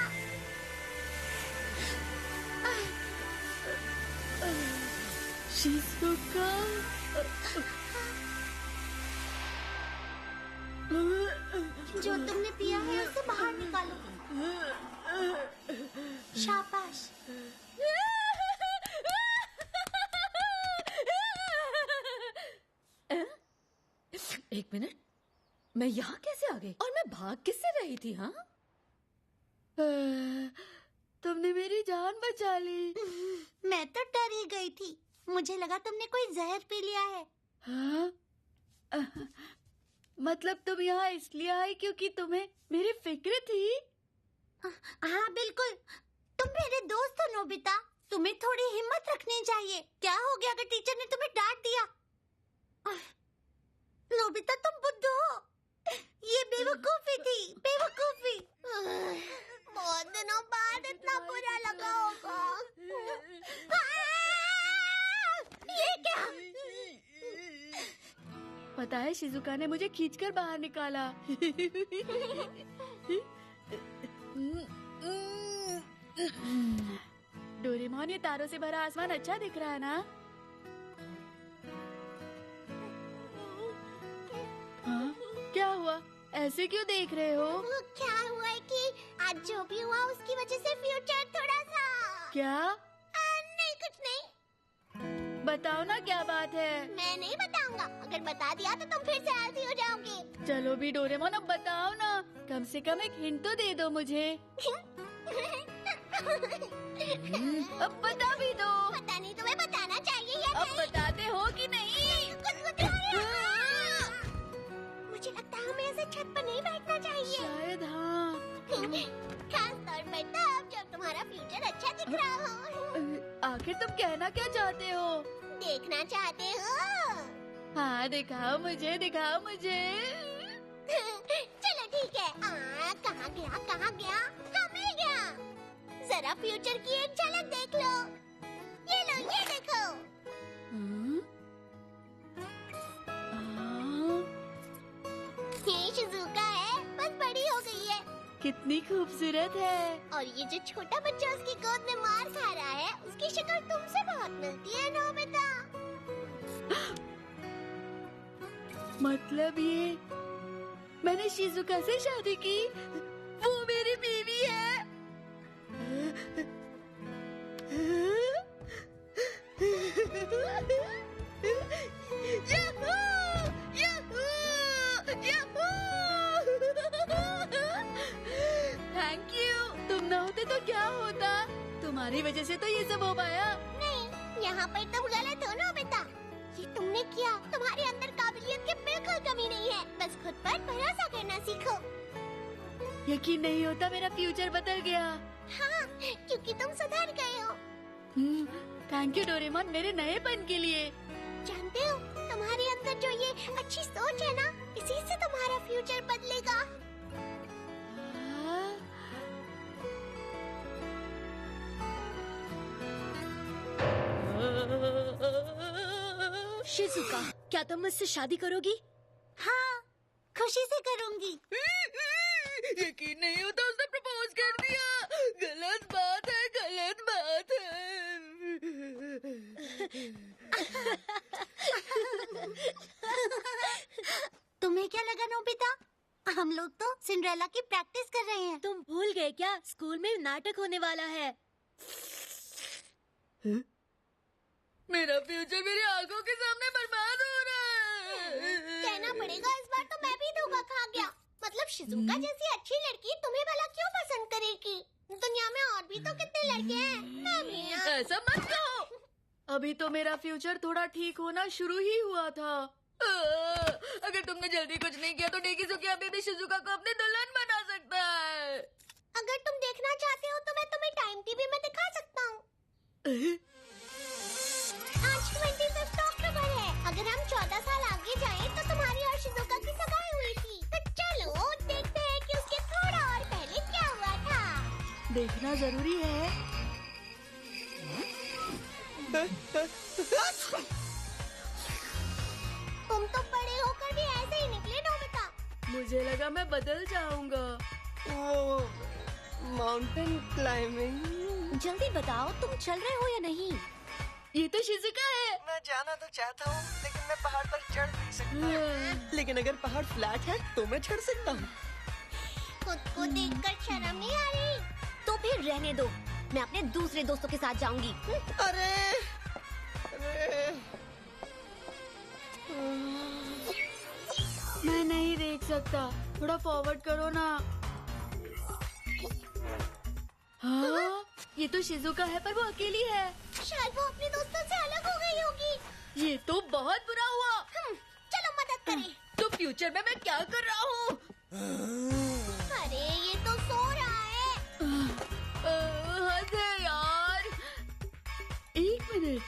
शिजुका। जो तुमने पिया है उसे बाहर निकालो। शाबाश। एक मिनट, मैं यहाँ कैसे आ गई? और मैं भाग किससे रही थी? हाँ, तुमने मेरी जान बचा ली। मैं तो डर ही गई थी। मुझे लगा तुमने कोई जहर पी लिया है। हाँ? मतलब तुम यहाँ इसलिए आई क्योंकि तुम्हें मेरी फिक्र थी? हाँ बिल्कुल। तुम मेरे दोस्त हो नोबिता। तुम्हें थोड़ी हिम्मत रखनी चाहिए। क्या हो गया अगर टीचर ने तुम्हें डांट दिया? नोबिता तुम बुद्धू हो। ये बेवकूफी थी, बेवकूफी। बहुत दिनों बाद इतना बुरा लगा होगा। ये क्या? पता है शिजुका ने मुझे खींचकर बाहर निकाला। डोरेमोन, ये तारों से भरा आसमान अच्छा दिख रहा है ना? हाँ? क्या हुआ? ऐसे क्यों देख रहे हो? वो क्या हुआ है कि आज जो भी हुआ उसकी वजह से फ्यूचर थोड़ा सा क्या? नहीं कुछ नहीं। बताओ ना क्या बात है। मैं नहीं बताऊंगा। अगर बता दिया तो तुम फिर से आलसी हो जाओगे। चलो भी डोरेमोन, अब बताओ ना, कम से कम एक हिंट तो दे दो मुझे। अब बता भी दो। पता नहीं, तुम्हें बताना चाहिए या अब नहीं? बताते हो कि नहीं? मुझे लगता है हमें ऐसे छत पर नहीं बैठना चाहिए। शायद हाँ। खास तौर पर तब जब तुम्हारा फ्यूचर अच्छा दिख रहा हो। आखिर तुम कहना क्या चाहते हो? देखना चाहते हो? हाँ, दिखाओ मुझे, दिखाओ मुझे। चलो ठीक है। कहाँ गया कहाँ गया? हाँ, मिल गया। जरा फ्यूचर की एक झलक देख लो। ये लो, ये देखो। ये शिजुका है, बस बड़ी हो गई है। कितनी खूबसूरत है। और ये जो छोटा बच्चा उसकी गोद में मार खा रहा है, उसकी शक्ल तुमसे बहुत मिलती है नोबिता। मतलब ये मैंने शिजुका से शादी की, वो मेरी बीवी है। Yahoo! Yahoo! Yahoo! Thank you. तुम ना होते तो क्या होता? तुम्हारी वजह से तो ये सब हो पाया। नहीं, यहाँ पर तुम गलत हो नोबिता। ये तुमने किया, तुम्हारे अंदर काबिलियत की बिल्कुल कमी नहीं है। बस खुद पर भरोसा करना सीखो। यकीन नहीं होता मेरा फ्यूचर बदल गया। हाँ, क्योंकि तुम सुधर गए हो। थैंक यू डोरेमोन, मेरे नएपन के लिए। जानते हो, तुम्हारे अंदर जो ये अच्छी सोच है ना, इसी से तुम्हारा फ्यूचर बदलेगा। शिजुका, क्या तुम मुझसे शादी करोगी? हाँ, खुशी से करूंगी। यकीन नहीं होता, उसने प्रपोज कर दिया। गलत बात है, गलत बात है। तुम्हें क्या लगा नोबिता? हम लोग तो सिंड्रेला की प्रैक्टिस कर रहे हैं। तुम भूल गए क्या? स्कूल में नाटक होने वाला है। मेरा फ्यूचर मेरी आंखों के सामने बर्बाद हो रहा है। कहना पड़ेगा, इस बार तो मैं भी धोखा खा गया। मतलब शिजुका जैसी अच्छी लड़की तुम्हें भला क्यों पसंद करेगी? दुनिया में और भी तो कितने लड़के हैं। मैं भी ना। ऐसा मत कहो। अभी तो मेरा फ्यूचर थोड़ा ठीक होना शुरू ही हुआ था। अगर तुमने जल्दी कुछ नहीं किया तो डेकिजुकी अभी भी शिजुका को अपनी दुल्हन बना सकता है। अगर तुम देखना चाहते हो तो मैं तुम्हें टाइम टीवी में दिखा सकता हूँ। आज 25 अक्टूबर है। अगर हम 14 साल आगे जाएं तो तुम्हारी और शिजुका की सगाई हुई थी। तो चलो देखते हैं कि उसके थोड़ा और पहले क्या हुआ था। देखना जरूरी है। तुम तो बड़े होकर भी ऐसे ही निकले नोबिता। मुझे लगा मैं बदल जाऊंगा। Mountain climbing. जल्दी बताओ, तुम चल रहे हो या नहीं? ये तो शिजुका है। मैं जाना तो चाहता हूँ, लेकिन मैं पहाड़ पर चढ़ नहीं सकता। लेकिन अगर पहाड़ फ्लैट है तो मैं चढ़ सकता हूँ। खुद को देखकर शर्म नहीं आ रही? तो फिर रहने दो, मैं अपने दूसरे दोस्तों के साथ जाऊंगी। अरे मैं नहीं देख सकता, थोड़ा फॉरवर्ड करो ना। हाँ, ये तो शिजुका है, पर वो अकेली है। शायद वो अपने दोस्तों से अलग हो गई होगी। ये तो बहुत बुरा हुआ। चलो मदद करें। तो फ्यूचर में मैं क्या कर रहा हूँ? अरे ये तो सो रहा है। हद है यार। 1 मिनट।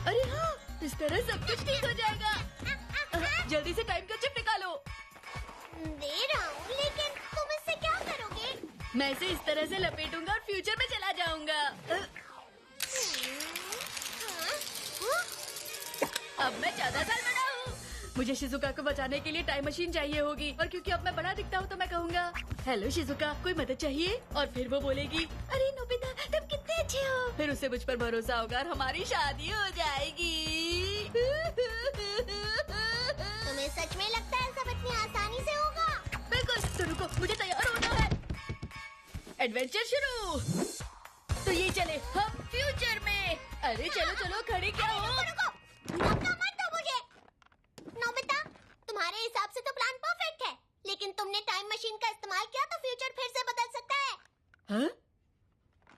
अरे हाँ, इस तरह सब कुछ ठीक हो जाएगा। जल्दी से टाइम का चिप निकालो। दे रहा हूँ, लेकिन तुम इससे क्या करोगे? मैं इसे इस तरह से लपेटूंगा और फ्यूचर में चला जाऊंगा। अब मैं 14 साल बड़ा हूँ। मुझे शिजुका को बचाने के लिए टाइम मशीन चाहिए होगी, और क्योंकि अब मैं बड़ा दिखता हूँ तो मैं कहूँगा, हेलो शिजुका, कोई मदद चाहिए? और फिर वो बोलेगी, अरे नोबिता तुम कितने अच्छे हो। फिर उसे मुझ पर भरोसा होगा और हमारी शादी हो जाएगी। तुम्हें सच में लगता है सब इतनी आसानी से होगा? बिल्कुल रुको, मुझे तैयार होना है। एडवेंचर शुरू। तो ये चले हम फ्यूचर में। अरे चलो चलो, खड़े क्या हो? रुको, धक्का मत दो मुझे। नोबिता, तुम्हारे हिसाब से तो प्लान परफेक्ट है, लेकिन तुमने टाइम मशीन का इस्तेमाल किया तो फ्यूचर फिर से बदल सकता है। हाँ?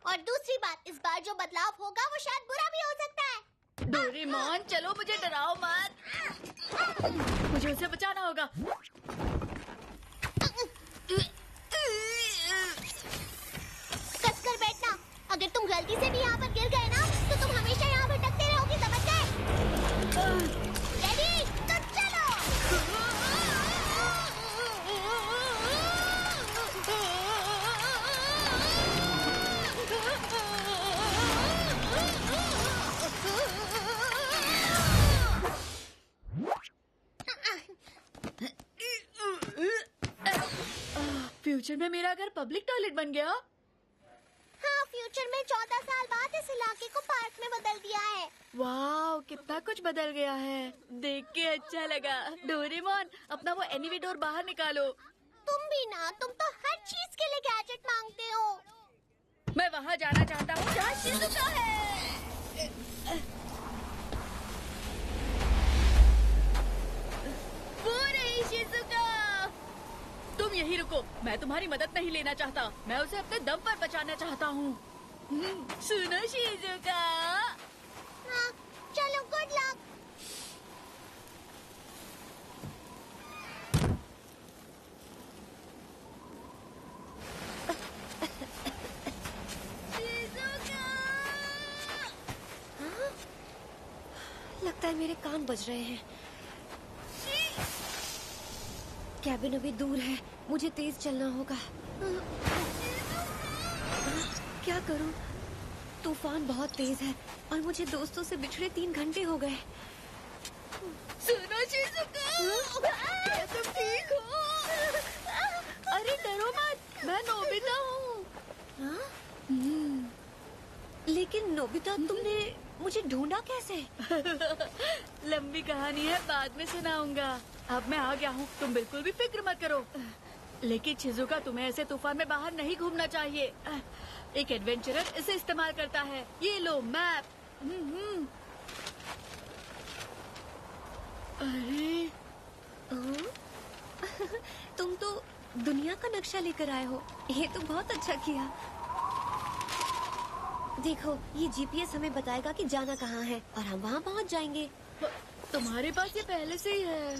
और दूसरी बात, इस बार जो बदलाव होगा वो शायद बुरा भी हो सकता है। डोरेमोन, चलो मुझे डराओ मत। मुझे उसे बचाना होगा। कसकर बैठना। अगर तुम गलती से भी यहाँ पर गिर गए ना, तो तुम हमेशा यहाँ भटकते रहोगे, समझ गए? रेडी? तो चलो। फ्यूचर में मेरा घर पब्लिक टॉयलेट बन गया। हाँ, फ्यूचर में 14 साल बाद इस इलाके को पार्क में बदल दिया है। वाह, कितना कुछ बदल गया है। देख के अच्छा लगा। डोरेमोन, अपना वो एनीवे डोर बाहर निकालो। तुम भी ना, तुम तो हर चीज के लिए गैजेट मांगते हो। मैं वहाँ जाना चाहता हूँ जहाँ शिज़ुका है। वो रही शिज़ुका। तुम यहीं रुको, मैं तुम्हारी मदद नहीं लेना चाहता। मैं उसे अपने दम पर बचाना चाहता हूँ। सुनो शिज़ुका। हाँ, चलो, गुड लक। लगता है मेरे कान बज रहे हैं। कैबिन अभी दूर है, मुझे तेज चलना होगा। क्या करूं? तूफान बहुत तेज है और मुझे दोस्तों से बिछड़े 3 घंटे हो गए। सुनो शिज़ुका, क्या तुम ठीक हो? अरे डरो मत, मैं नोबिता हूँ। लेकिन नोबिता, तुमने मुझे ढूंढा कैसे? लंबी कहानी है, बाद में सुनाऊंगा। अब मैं आ गया हूँ, तुम बिल्कुल भी फिक्र मत करो। लेकिन शिज़ुका, तुम्हें ऐसे तूफान में बाहर नहीं घूमना चाहिए। एक एडवेंचरर इसे इस्तेमाल करता है। ये लो मैप। अरे तुम तो दुनिया का नक्शा लेकर आए हो। ये तो बहुत अच्छा किया। देखो, ये जीपीएस हमें बताएगा कि जाना कहाँ है और हम वहाँ पहुँच जाएंगे। तुम्हारे पास ये पहले से ही है।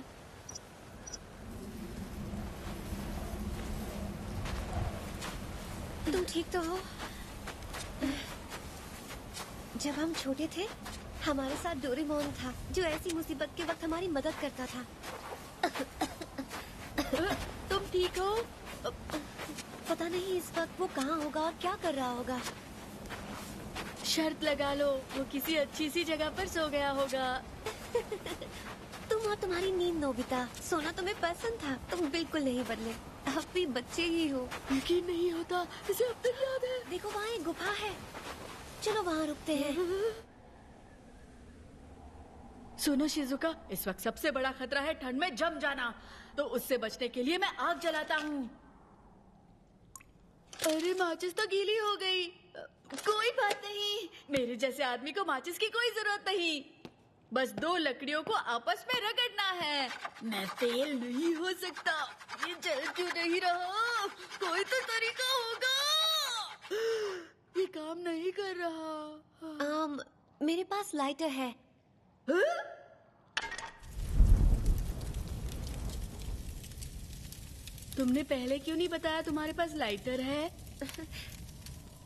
तुम ठीक तो हो? जब हम छोटे थे, हमारे साथ डोरेमोन था, जो ऐसी मुसीबत के वक्त हमारी मदद करता था। तुम ठीक हो? पता नहीं इस वक्त वो कहाँ होगा और क्या कर रहा होगा। शर्त लगा लो, वो किसी अच्छी सी जगह पर सो गया होगा। तुम और तुम्हारी नींद नोबिता, सोना तुम्हें पसंद था, तुम बिल्कुल नहीं बदले, अब भी बच्चे ही हो। यकीन नहीं होता, इसे अब तक याद है। देखो, वहाँ एक गुफा है, चलो वहाँ रुकते हैं। सुनो शिज़ुका, इस वक्त सबसे बड़ा खतरा है ठंड में जम जाना, तो उससे बचने के लिए मैं आग जलाता हूँ। अरे माचिस तो गीली हो गई। कोई बात नहीं, मेरे जैसे आदमी को माचिस की कोई जरूरत नहीं। बस 2 लकड़ियों को आपस में रगड़ना है। मैं फेल नहीं हो सकता। ये जल क्यों नहीं रहा? कोई तो तरीका होगा। ये काम नहीं कर रहा। मेरे पास लाइटर है। तुमने पहले क्यों नहीं बताया तुम्हारे पास लाइटर है?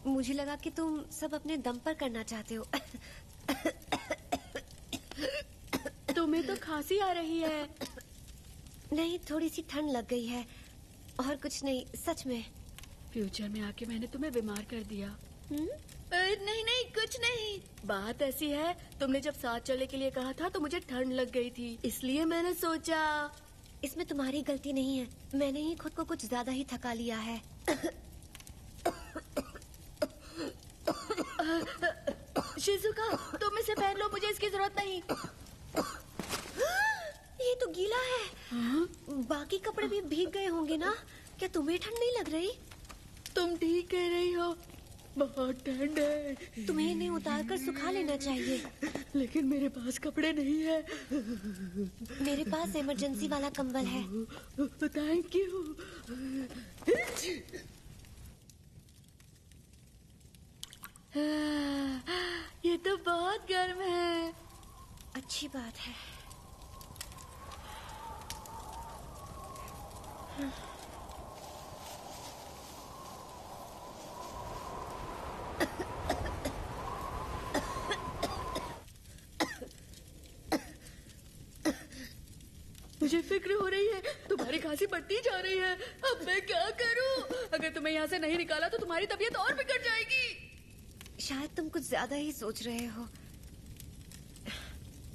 मुझे लगा कि तुम सब अपने दम पर करना चाहते हो। तुम्हें तो खांसी आ रही है। नहीं, थोड़ी सी ठंड लग गई है और कुछ नहीं, सच में। फ्यूचर में आके मैंने तुम्हें बीमार कर दिया। नहीं नहीं, कुछ नहीं। बात ऐसी है, तुमने जब साथ चलने के लिए कहा था तो मुझे ठंड लग गई थी, इसलिए मैंने सोचा। इसमें तुम्हारी गलती नहीं है, मैंने ही खुद को कुछ ज्यादा ही थका लिया है। शिज़ुका, तुम इसे पहन लो, मुझे इसकी जरूरत नहीं। ये तो गीला है। बाकी कपड़े भी भीग गए होंगे ना? क्या तुम्हें ठंड नहीं लग रही? तुम ठीक कह रही हो, बहुत ठंड है। तुम्हें इन्हें उतार कर सुखा लेना चाहिए। लेकिन मेरे पास कपड़े नहीं है। मेरे पास इमरजेंसी वाला कंबल है। Thank you. ये तो बहुत गर्म है। अच्छी बात है। मुझे फिक्र हो रही है, तुम्हारी खांसी बढ़ती जा रही है। अब मैं क्या करूं? अगर तुम्हें यहाँ से नहीं निकाला तो तुम्हारी तबीयत और बिगड़ जाएगी। शायद तुम कुछ ज्यादा ही सोच रहे हो।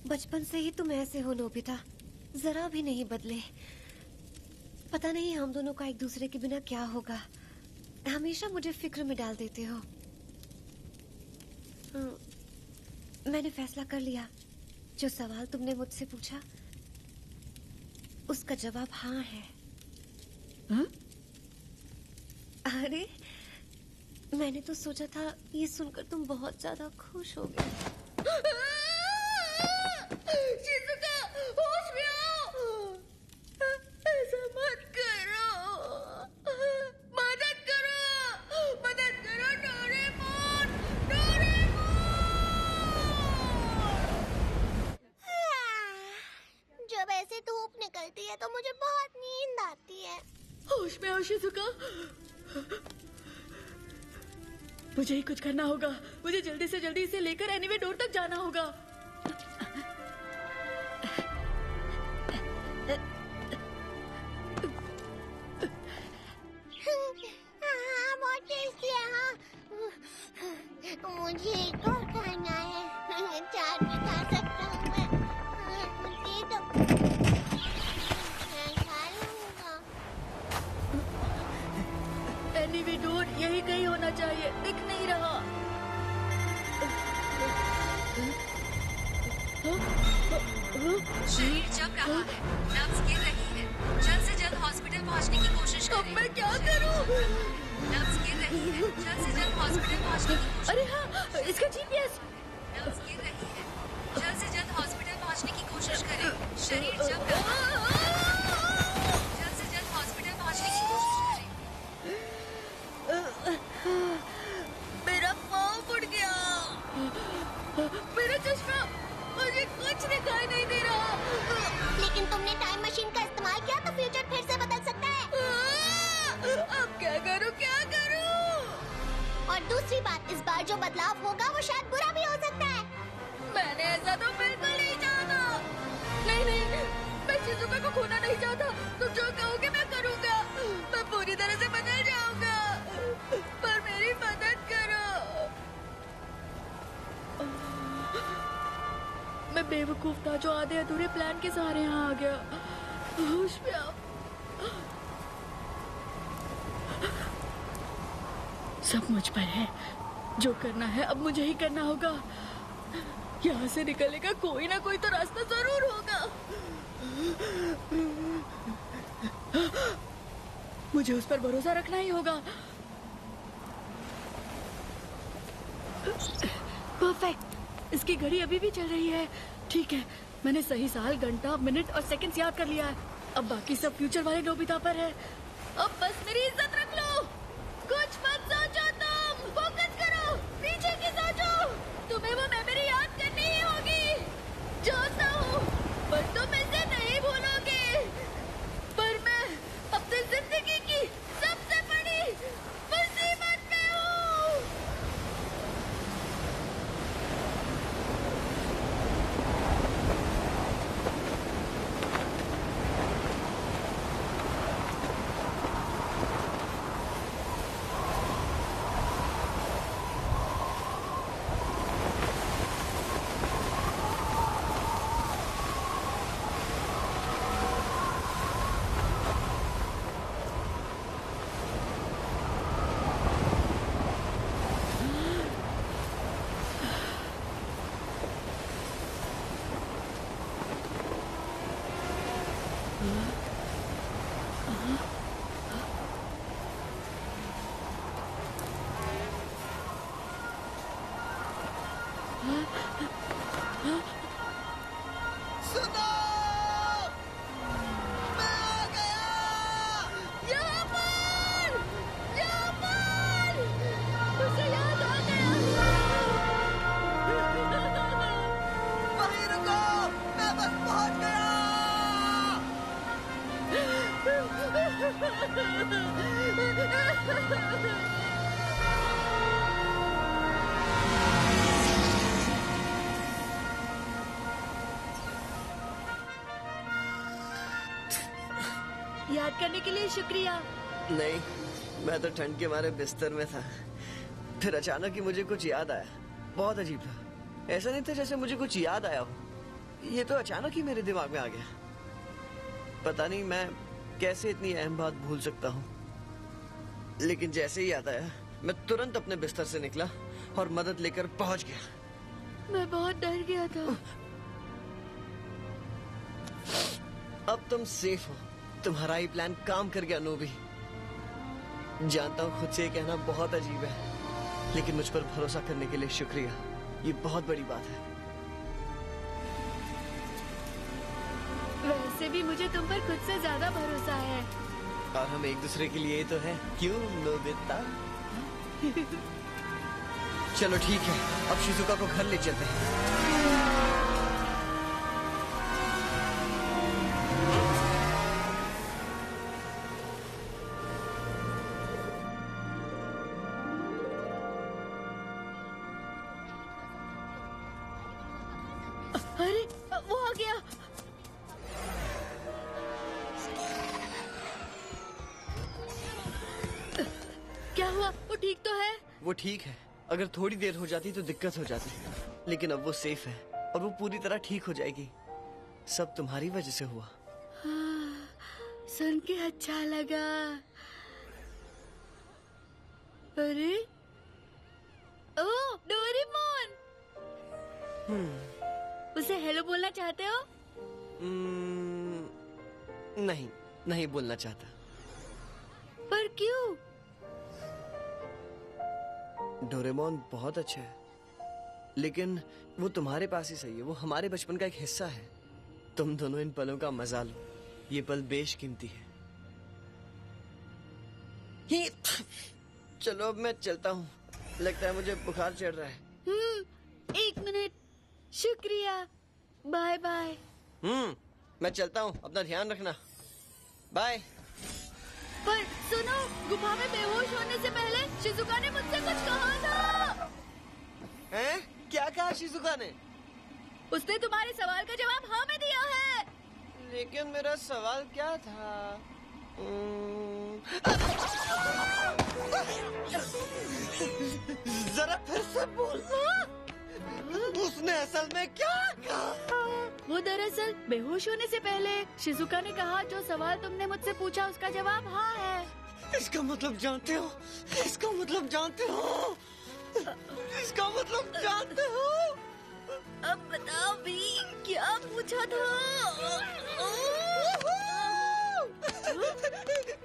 बचपन से ही तुम ऐसे हो नोबिता, जरा भी नहीं बदले। पता नहीं हम दोनों का एक दूसरे के बिना क्या होगा। हमेशा मुझे फिक्र में डाल देते हो। मैंने फैसला कर लिया। जो सवाल तुमने मुझसे पूछा उसका जवाब हाँ है। हा? अरे मैंने तो सोचा था ये सुनकर तुम बहुत ज्यादा खुश हो गए। शिजुका, होश में आओ। ऐसा मत करो। मदद करो, मदद करो डोरेमोन, डोरेमोन। जब ऐसे धूप निकलती है तो मुझे बहुत नींद आती है। होश में आओ शिजुका। मुझे ही कुछ करना होगा। मुझे जल्दी से जल्दी इसे लेकर एनीवे डोर तक जाना होगा। हाँ, बहुत टेस्टी है। हाँ, मुझे एक और खाना है। 4 भी खा सकता हूँ मैं। दे दो, मैं खा लूँगा। एनीवे डोर यही कहीं होना चाहिए, दिख नहीं रहा। शरीर जम रहा है, नब्ज गिर रही है। जल्द से जल्द हॉस्पिटल पहुंचने की कोशिश करें। अब मैं क्या करूं? नब्ज गिर रही है, जल्द से जल्द हॉस्पिटल पहुंचने की कोशिश। अरे हाँ, इसका जीपीएस। नब्ज गिर रही है, जल्द से जल्द हॉस्पिटल पहुंचने की कोशिश करें। शरीर जम रहा है, जल्द से जल्द हॉस्पिटल पहुंचने की कोशिश करें। मेरा पाँव फूट गया। मेरा चश्मा, मुझे कुछ दिखाई नहीं दे रहा। लेकिन तुमने टाइम मशीन का इस्तेमाल किया तो फ्यूचर फिर से बदल सकता है। अब क्या करूं, क्या करूं? और दूसरी बात, इस बार जो बदलाव होगा वो शायद बुरा भी हो सकता है। मैंने ऐसा तो बिल्कुल नहीं चाहता। नहीं नहीं, मैं शिजुका को खोना नहीं चाहता। तुम जो कहोगे मैं करूंगा। मैं पूरी तरह से बदल जाऊंगा, पर मेरी मदद करो। मैं बेवकूफ था जो आधे अधूरे प्लान के सहारे यहाँ आ गया। होश में आओ। सब मुझ पर है। जो करना है अब मुझे ही करना होगा। यहाँ से निकलने का कोई ना कोई तो रास्ता जरूर होगा। मुझे उस पर भरोसा रखना ही होगा। परफेक्ट। इसकी घड़ी अभी भी चल रही है। ठीक है, मैंने सही साल, घंटा, मिनट और सेकंड्स याद कर लिया है। अब बाकी सब फ्यूचर वाले नोबिता पर है। अब बस मेरी इज्जत रख लो। कुछ मत सोचो, तुम फोकस करो, पीछे की सोचो। तुम्हें वो मेमोरी याद करनी ही होगी। जानता हूँ, पर तुम इसे नहीं भूलोगे। पर मैं अपनी जिंदगी की सबसे बड़ी मुसीबत में हूँ। सुनो, मैं आ गया। यहाँ पर उसे याद आ गया। वहीं रुको, मैं बस पहुंच गया। याद करने के लिए शुक्रिया। नहीं, मैं तो ठंड के मारे बिस्तर में था। फिर अचानक ही मुझे कुछ याद आया। बहुत अजीब था। ऐसा नहीं था जैसे मुझे कुछ याद आया हो। ये तो अचानक ही मेरे दिमाग में आ गया। पता नहीं मैं कैसे इतनी अहम बात भूल सकता हूँ। लेकिन जैसे ही याद आया, मैं तुरंत अपने बिस्तर से निकला और मदद लेकर पहुंच गया। मैं बहुत डर गया था। अब तुम सेफ हो। तुम्हारा ही प्लान काम कर गया नोबी। जानता हूँ खुद से ये कहना बहुत अजीब है, लेकिन मुझ पर भरोसा करने के लिए शुक्रिया। ये बहुत बड़ी बात है। वैसे भी मुझे तुम पर खुद से ज्यादा भरोसा है। और हम एक दूसरे के लिए तो है, क्यों नोबिता? चलो ठीक है, अब शिजुका को घर ले चलते हैं। अरे वो आ गया। क्या हुआ? वो ठीक तो है? वो ठीक है। अगर थोड़ी देर हो जाती तो दिक्कत हो जाती, लेकिन अब वो सेफ है और वो पूरी तरह ठीक हो जाएगी। सब तुम्हारी वजह से हुआ। सुन के अच्छा लगा। अरे ओ डोरेमोन, उसे हेलो बोलना चाहते हो? नहीं, नहीं बोलना चाहता। पर क्यों? डोरेमोन बहुत अच्छा है, लेकिन वो तुम्हारे पास ही सही है। वो हमारे बचपन का एक हिस्सा है। तुम दोनों इन पलों का मजा लो। ये पल बेशकीमती है। चलो अब मैं चलता हूँ। लगता है मुझे बुखार चढ़ रहा है। 1 मिनट। शुक्रिया। Bye bye. मैं चलता हूँ। अपना ध्यान रखना। बाय। पर सुनो, गुफा में बेहोश होने से पहले शिजुका ने मुझसे कुछ कहा था। हैं? क्या कहा शिजुका ने? उसने तुम्हारे सवाल का जवाब हाँ में दिया है। लेकिन मेरा सवाल क्या था? जरा फिर से बोलना। उसने असल में क्या कहा? वो दरअसल बेहोश होने से पहले शिजुका ने कहा जो सवाल तुमने मुझसे पूछा उसका जवाब हाँ है। इसका मतलब जानते हो? इसका मतलब जानते हो? इसका मतलब जानते हो? अब बताओ भी, क्या पूछा था?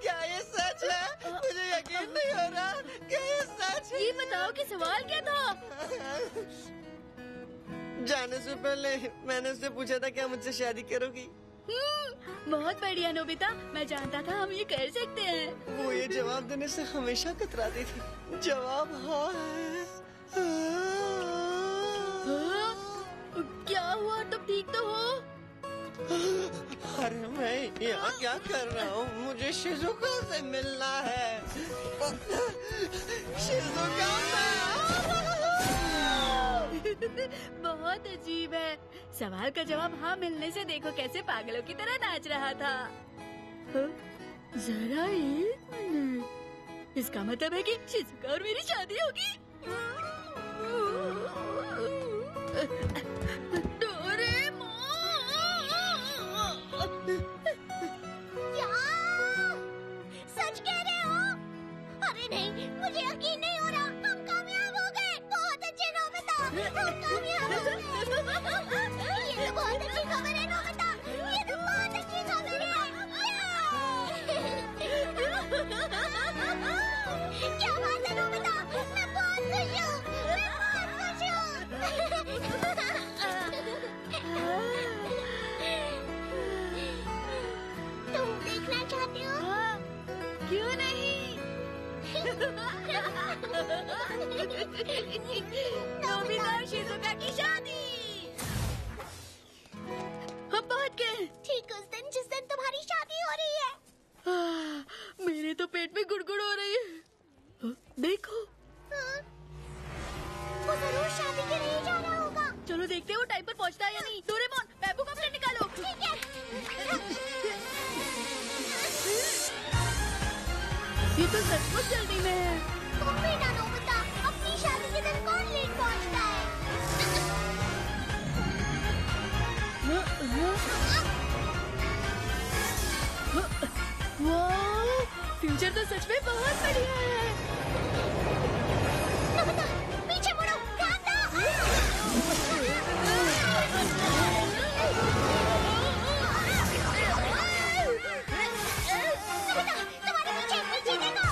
क्या ये सच है? मुझे यकीन नहीं हो रहा। क्या ये सच है? ये बताओ कि सवाल क्या था? जाने से पहले मैंने उससे पूछा था क्या मुझसे शादी करोगी? बहुत बढ़िया नोबिता, मैं जानता था हम ये कर सकते हैं। वो ये जवाब देने से हमेशा कतराती थी। जवाब हाँ है। क्या हुआ? तुम ठीक तो हो? अरे मैं यहाँ क्या कर रहा हूँ? मुझे शिजुका से मिलना है। शिजुका बहुत अजीब है। सवाल का जवाब हाँ मिलने से देखो कैसे पागलों की तरह नाच रहा था। जरा 1 मिनट। इसका मतलब है कि शिजुका और मेरी शादी होगी। क्या? सच कह रहे हो? अरे नहीं, मुझे यकीन नहीं हो रहा। हम कामयाब हो गए। बहुत अच्छे नोबिता, हम कामयाब हो गए। ये तो बहुत अच्छी खबर है नोबिता। ये तो बहुत अच्छी खबर है। क्या बात है नोबिता? मैं बहुत खुश हूँ। मैं बहुत खुश हूँ। देखते हो टाइम पर पहुंचता है या नहीं। डोरेमोन बैम्बू कॉप्टर निकालो। ठीक है। ये तो सचमुच जल्दी में है। तुम भी ना नोबिता, अपनी शादी के दिन कौन लेट पहुंचता है? वाह, फ्यूचर तो सच में बहुत बढ़िया है। नोबिता, पीछे मुड़ो, ध्यान दो। नोबिता, तुम्हारे पीछे, पीछे देखो।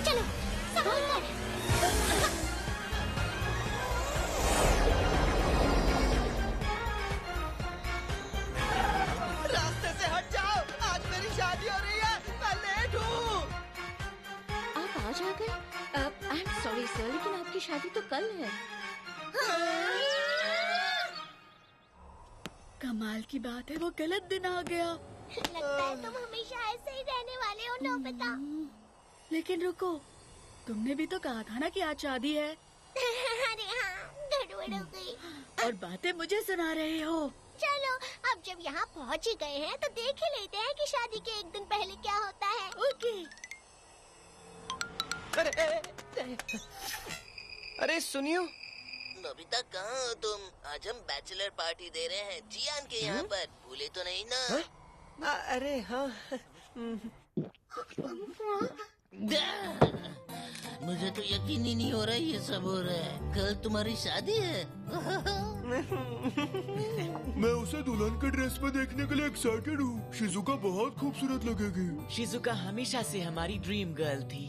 चलो, संभल कर। रास्ते से हट जाओ, आज मेरी शादी हो रही है, मैं लेट हूँ। आप आज आ गए? आई एम सॉरी सर, लेकिन आपकी शादी तो कल है। कमाल की बात है, वो गलत दिन आ गया। लगता है तुम हमेशा ऐसे ही रहने वाले हो नोबिता। लेकिन रुको, तुमने भी तो कहा था ना कि आज शादी है। अरे हाँ, गड़बड़ हो गई। और बातें मुझे सुना रहे हो। चलो, अब जब यहाँ पहुँच ही गए हैं तो देख ही लेते हैं कि शादी के एक दिन पहले क्या होता है। ओके। अरे सुनियो, नोबिता कहाँ हो तुम? आज हम बैचलर पार्टी दे रहे हैं जियान के यहाँ पर, भूले तो नहीं ना? अरे हाँ। मुझे तो यकीन ही नहीं हो रहा ये सब हो रहा है। कल तुम्हारी शादी है? मैं उसे दुल्हन के ड्रेस में देखने के लिए एक्साइटेड हूँ। शिजुका बहुत खूबसूरत लगेगी। शिजुका हमेशा से हमारी ड्रीम गर्ल थी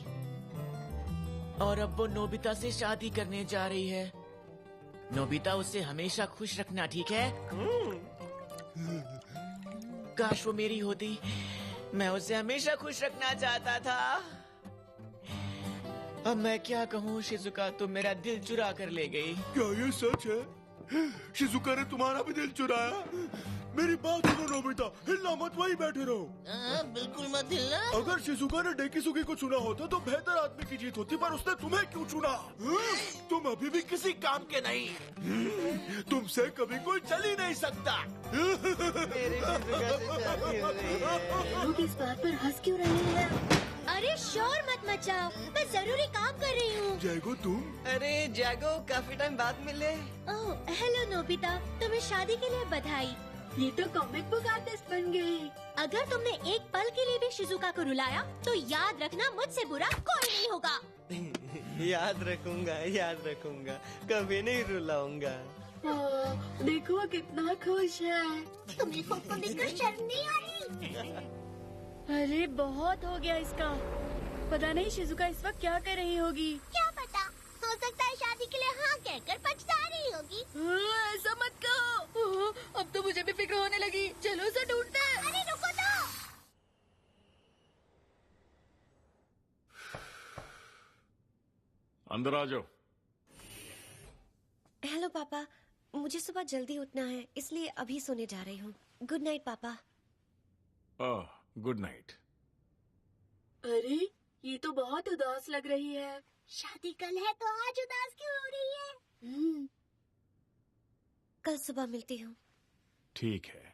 और अब वो नोबिता से शादी करने जा रही है। नोबिता उसे हमेशा खुश रखना, ठीक है? काश वो मेरी होती, मैं उसे हमेशा खुश रखना चाहता था। अब मैं क्या कहूँ शिजुका, तुम मेरा दिल चुरा कर ले गई। क्या ये सच है? शिजुका ने तुम्हारा भी दिल चुराया? मेरी बात सुनो नोबिता, हिलना मत, वहीं बैठे रहो। बिल्कुल मत हिलना। अगर शिजुका ने डेकिसुगी को चुना होता तो बेहतर आदमी की जीत होती, पर उसने तुम्हें क्यों चुना? तुम अभी भी किसी काम के नहीं। तुमसे कभी कोई चल ही नहीं सकता। मेरी शिजुका से शादी हो रही है। लोग इस बात पर हंस क्यों रहे हैं? अरे शोर मत मचाओ, मैं जरूरी काम कर रही हूँ। जैगो तुम? अरे जैगो, काफी टाइम बाद मिले। ओह हेलो नोबिता, तुम्हें शादी के लिए बधाई। ये तो कॉमिक बुक आर्टिस्ट बन गई। अगर तुमने एक पल के लिए भी शिजुका को रुलाया तो याद रखना, मुझसे बुरा कोई नहीं होगा। याद रखूंगा, याद रखूंगा, कभी नहीं रुलाऊंगा। देखो कितना खुश है। तुम्हें खुद को देखकर शर्म नहीं आ रही? अरे बहुत हो गया इसका। पता नहीं शिजुका इस वक्त क्या कर रही होगी। क्या पता, हो सकता है शादी के लिए हाँ कहकर पछता रही होगी। ऐसा मत कहो। अब तो मुझे भी फिक्र होने लगी। चलो उसे ढूंढते हैं। अरे रुको तो। अंदर आ जाओ। हेलो पापा, मुझे सुबह जल्दी उठना है, इसलिए अभी सोने जा रही हूँ। गुड नाइट पापा। Good night. अरे ये तो बहुत उदास लग रही है। शादी कल है तो आज उदास क्यों हो रही है? कल सुबह मिलती हूँ। ठीक है।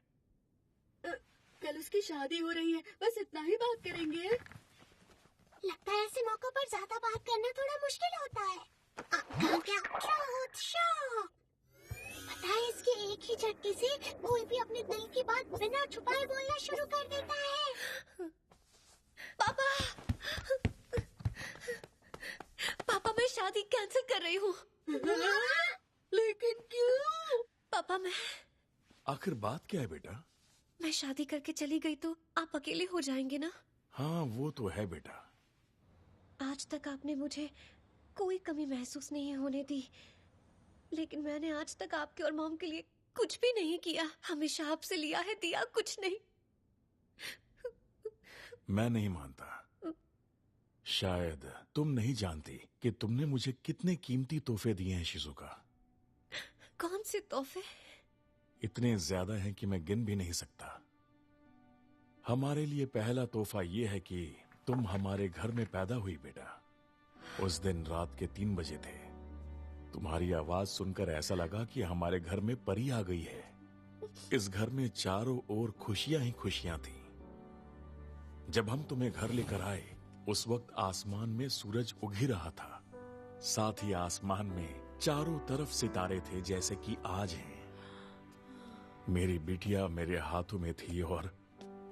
कल उसकी शादी हो रही है, बस इतना ही बात करेंगे। लगता है ऐसे मौकों पर ज्यादा बात करना थोड़ा मुश्किल होता है। पता है इसके एक ही झटके से कोई भी अपने दिल की बात बिना छुपाए बोलना शुरू कर देता है। पापा, पापा मैं शादी कैंसिल कर रही हूँ। लेकिन क्यों? पापा मैं आखिर बात क्या है बेटा? मैं शादी करके चली गई तो आप अकेले हो जाएंगे ना? हाँ वो तो है बेटा। आज तक आपने मुझे कोई कमी महसूस नहीं होने दी। लेकिन मैंने आज तक आपके और मॉम के लिए कुछ भी नहीं किया। हमेशा आपसे लिया है, दिया कुछ नहीं। मैं नहीं मानता। शायद तुम नहीं जानती कि तुमने मुझे कितने कीमती तोहफे दिए हैं शिजुका। कौन से तोहफे? इतने ज्यादा हैं कि मैं गिन भी नहीं सकता। हमारे लिए पहला तोहफा ये है कि तुम हमारे घर में पैदा हुई बेटा। उस दिन रात के 3 बजे थे। तुम्हारी आवाज सुनकर ऐसा लगा कि हमारे घर में परी आ गई है। इस घर में चारों ओर खुशियां ही खुशियां थी। जब हम तुम्हें घर लेकर आए उस वक्त आसमान में सूरज उग ही रहा था। साथ ही आसमान में चारों तरफ सितारे थे जैसे कि आज हैं। मेरी बिटिया मेरे हाथों में थी और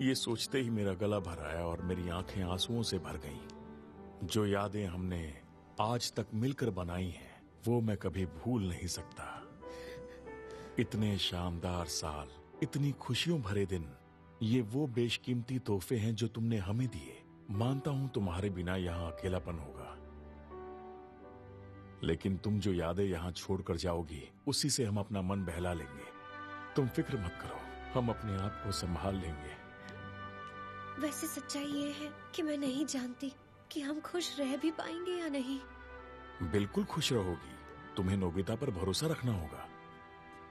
ये सोचते ही मेरा गला भर आया और मेरी आंखें आंसुओं से भर गईं। जो यादें हमने आज तक मिलकर बनाई हैं वो मैं कभी भूल नहीं सकता। इतने शानदार साल, इतनी खुशियों भरे दिन, ये वो बेशकीमती तोहफे हैं जो तुमने हमें दिए। मानता हूं तुम्हारे बिना यहाँ अकेलापन होगा, लेकिन तुम जो यादें यहाँ छोड़कर जाओगी उसी से हम अपना मन बहला लेंगे। तुम फिक्र मत करो, हम अपने आप को संभाल लेंगे। वैसे सच्चाई ये है कि मैं नहीं जानती कि हम खुश रह भी पाएंगे या नहीं। बिल्कुल खुश रहोगी। तुम्हें नोबिता पर भरोसा रखना होगा।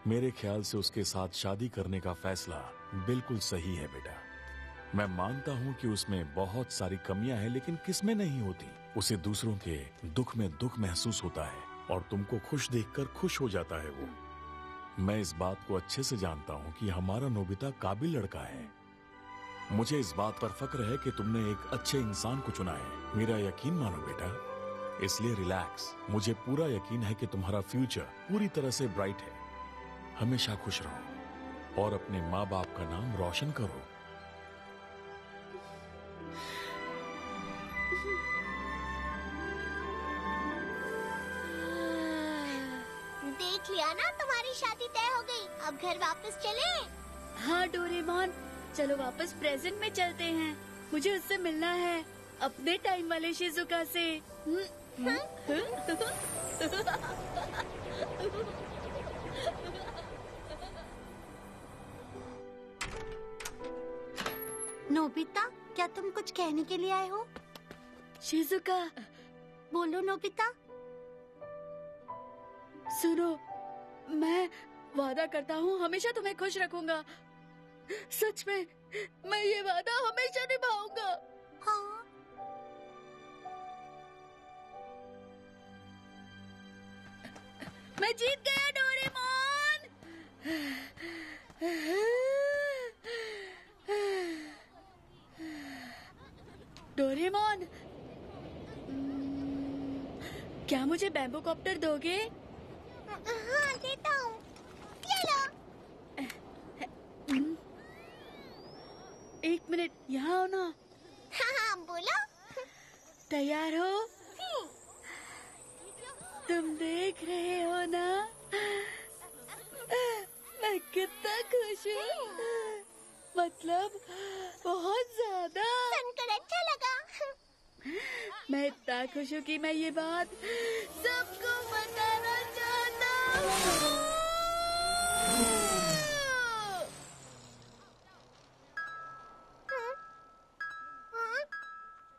मेरे ख्याल से उसके साथ शादी करने का फैसला बिल्कुल सही है बेटा। मैं मानता हूँ कि उसमें बहुत सारी कमियां हैं, लेकिन किसमें नहीं होती। उसे दूसरों के दुख में दुख महसूस होता है और तुमको खुश देखकर खुश हो जाता है वो। मैं इस बात को अच्छे से जानता हूँ कि हमारा नोबिता काबिल लड़का है। मुझे इस बात पर फक्र है कि तुमने एक अच्छे इंसान को चुना है। मेरा यकीन मानो बेटा, इसलिए रिलैक्स। मुझे पूरा यकीन है कि तुम्हारा फ्यूचर पूरी तरह से ब्राइट है। हमेशा खुश रहो और अपने माँ बाप का नाम रोशन करो। देख लिया ना, तुम्हारी शादी तय हो गई। अब घर वापस चले। हाँ डोरेमोन, चलो वापस प्रेजेंट में चलते हैं। मुझे उससे मिलना है, अपने टाइम वाले शिजुका से। नोबिता, क्या तुम कुछ कहने के लिए आए हो? शिजुका, बोलो नोबिता। सुनो, मैं वादा करता हूँ हमेशा तुम्हें खुश रखूंगा। सच में, मैं ये वादा हमेशा निभाऊंगा। हाँ। मैं जीत गया डोरेमोन। डोरेमोन, क्या मुझे बैम्बू कॉप्टर दोगे? हाँ, देता हूँ। ये लो। 1 मिनट, यहाँ हो ना? हाँ, बोलो। तैयार हो? तुम देख रहे हो ना, मैं कितना खुश हूँ। मतलब बहुत ज्यादा। सुनकर अच्छा लगा। मैं इतना खुश हूँ कि मैं ये बात सबको बताना चाहता हूँ।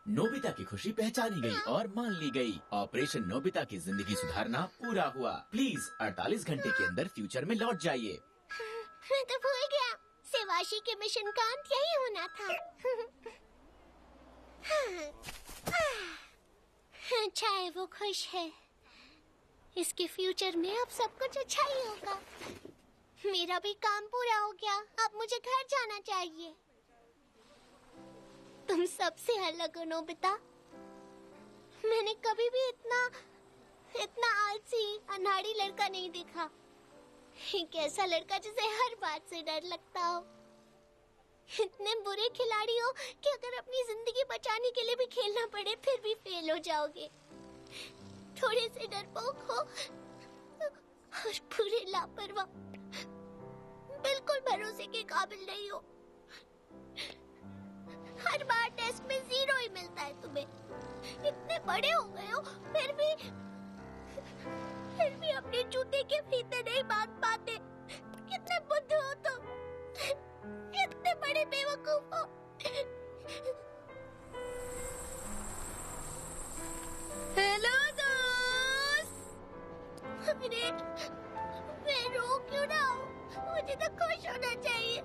नोबिता की खुशी पहचानी गई और मान ली गई। ऑपरेशन नोबिता की जिंदगी सुधारना पूरा हुआ। प्लीज 48 घंटे के अंदर फ्यूचर में लौट जाइए। मैं तो भूल गया, सेवाशी के मिशन का अंत यही होना था। अच्छा है वो खुश है। इसके फ्यूचर में अब सब कुछ अच्छा ही होगा। मेरा भी काम पूरा हो गया, अब मुझे घर जाना चाहिए। तुम सबसे अलग हो नोबिता। मैंने कभी भी इतना आलसी अनाड़ी लड़का नहीं देखा। एक ऐसा लड़का जिसे हर बात से डर लगता हो। इतने बुरे खिलाड़ी हो कि अगर अपनी जिंदगी बचाने के लिए भी खेलना पड़े फिर भी फेल हो जाओगे। थोड़े से डरपोक हो और पूरे लापरवाह, बिल्कुल भरोसे के काबिल नहीं हो। हर बार टेस्ट में 0 ही मिलता है तुम्हें। इतने बड़े हो गए हो फिर भी भी अपने जूते के फीते नहीं बांध पाते। कितने बुद्धू हो तुम, कितने बड़े बेवकूफ हो। हेलो दोस्त। अरे मैं रो क्यों ना हूँ? मुझे तो खुश होना चाहिए।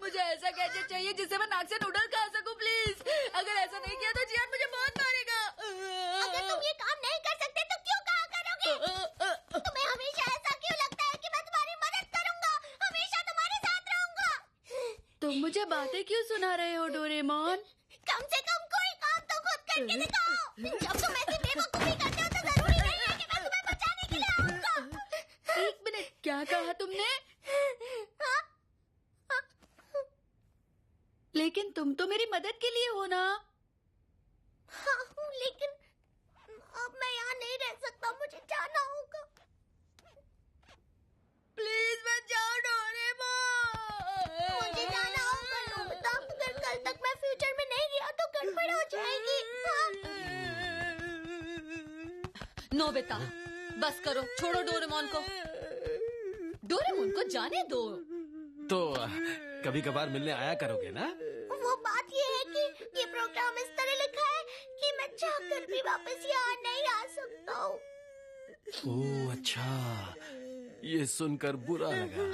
मुझे ऐसा गैजेट चाहिए जिससे मैं नाक से नूडल खा सकूं, प्लीज। अगर ऐसा नहीं किया तो जियान मुझे बहुत मारेगा। अगर तुम ये काम नहीं कर सकते तो क्यों कहा करोगे? तुम्हें हमेशा ऐसा क्यों लगता है कि मैं तुम्हारी मदद करूंगा, हमेशा तुम्हारे साथ रहूंगा? तुम मुझे बातें क्यों सुना रहे हो डोरेमोन? कम से कम कोई काम तो खुद करके दिखाओ। जब तुम ऐसी बेवकूफी करते हो तो जरूरी नहीं है कि मैं तुम्हें बचाने के लिए आऊंगा। एक मिनट, क्या कहा तुमने? लेकिन तुम तो मेरी मदद के लिए हो ना? हाँ हूँ, लेकिन अब मैं यहाँ नहीं रह सकता, मुझे जाना होगा। प्लीज मत जाओ डोरेमोन। मुझे जाना होगा नोबिता। अगर कल तक मैं फ्यूचर में नहीं गया तो गड़बड़ हो जाएगी। नोबिता, बस करो, छोड़ो डोरेमोन को। डोरेमोन को जाने दो। तो कभी कभार मिलने आया करोगे ना? वो बात ये है कि ये प्रोग्राम इस तरह लिखा है कि मैं चाहकर भी वापस यहाँ नहीं आ सकता हूँ। ओह अच्छा, ये सुनकर बुरा लगा।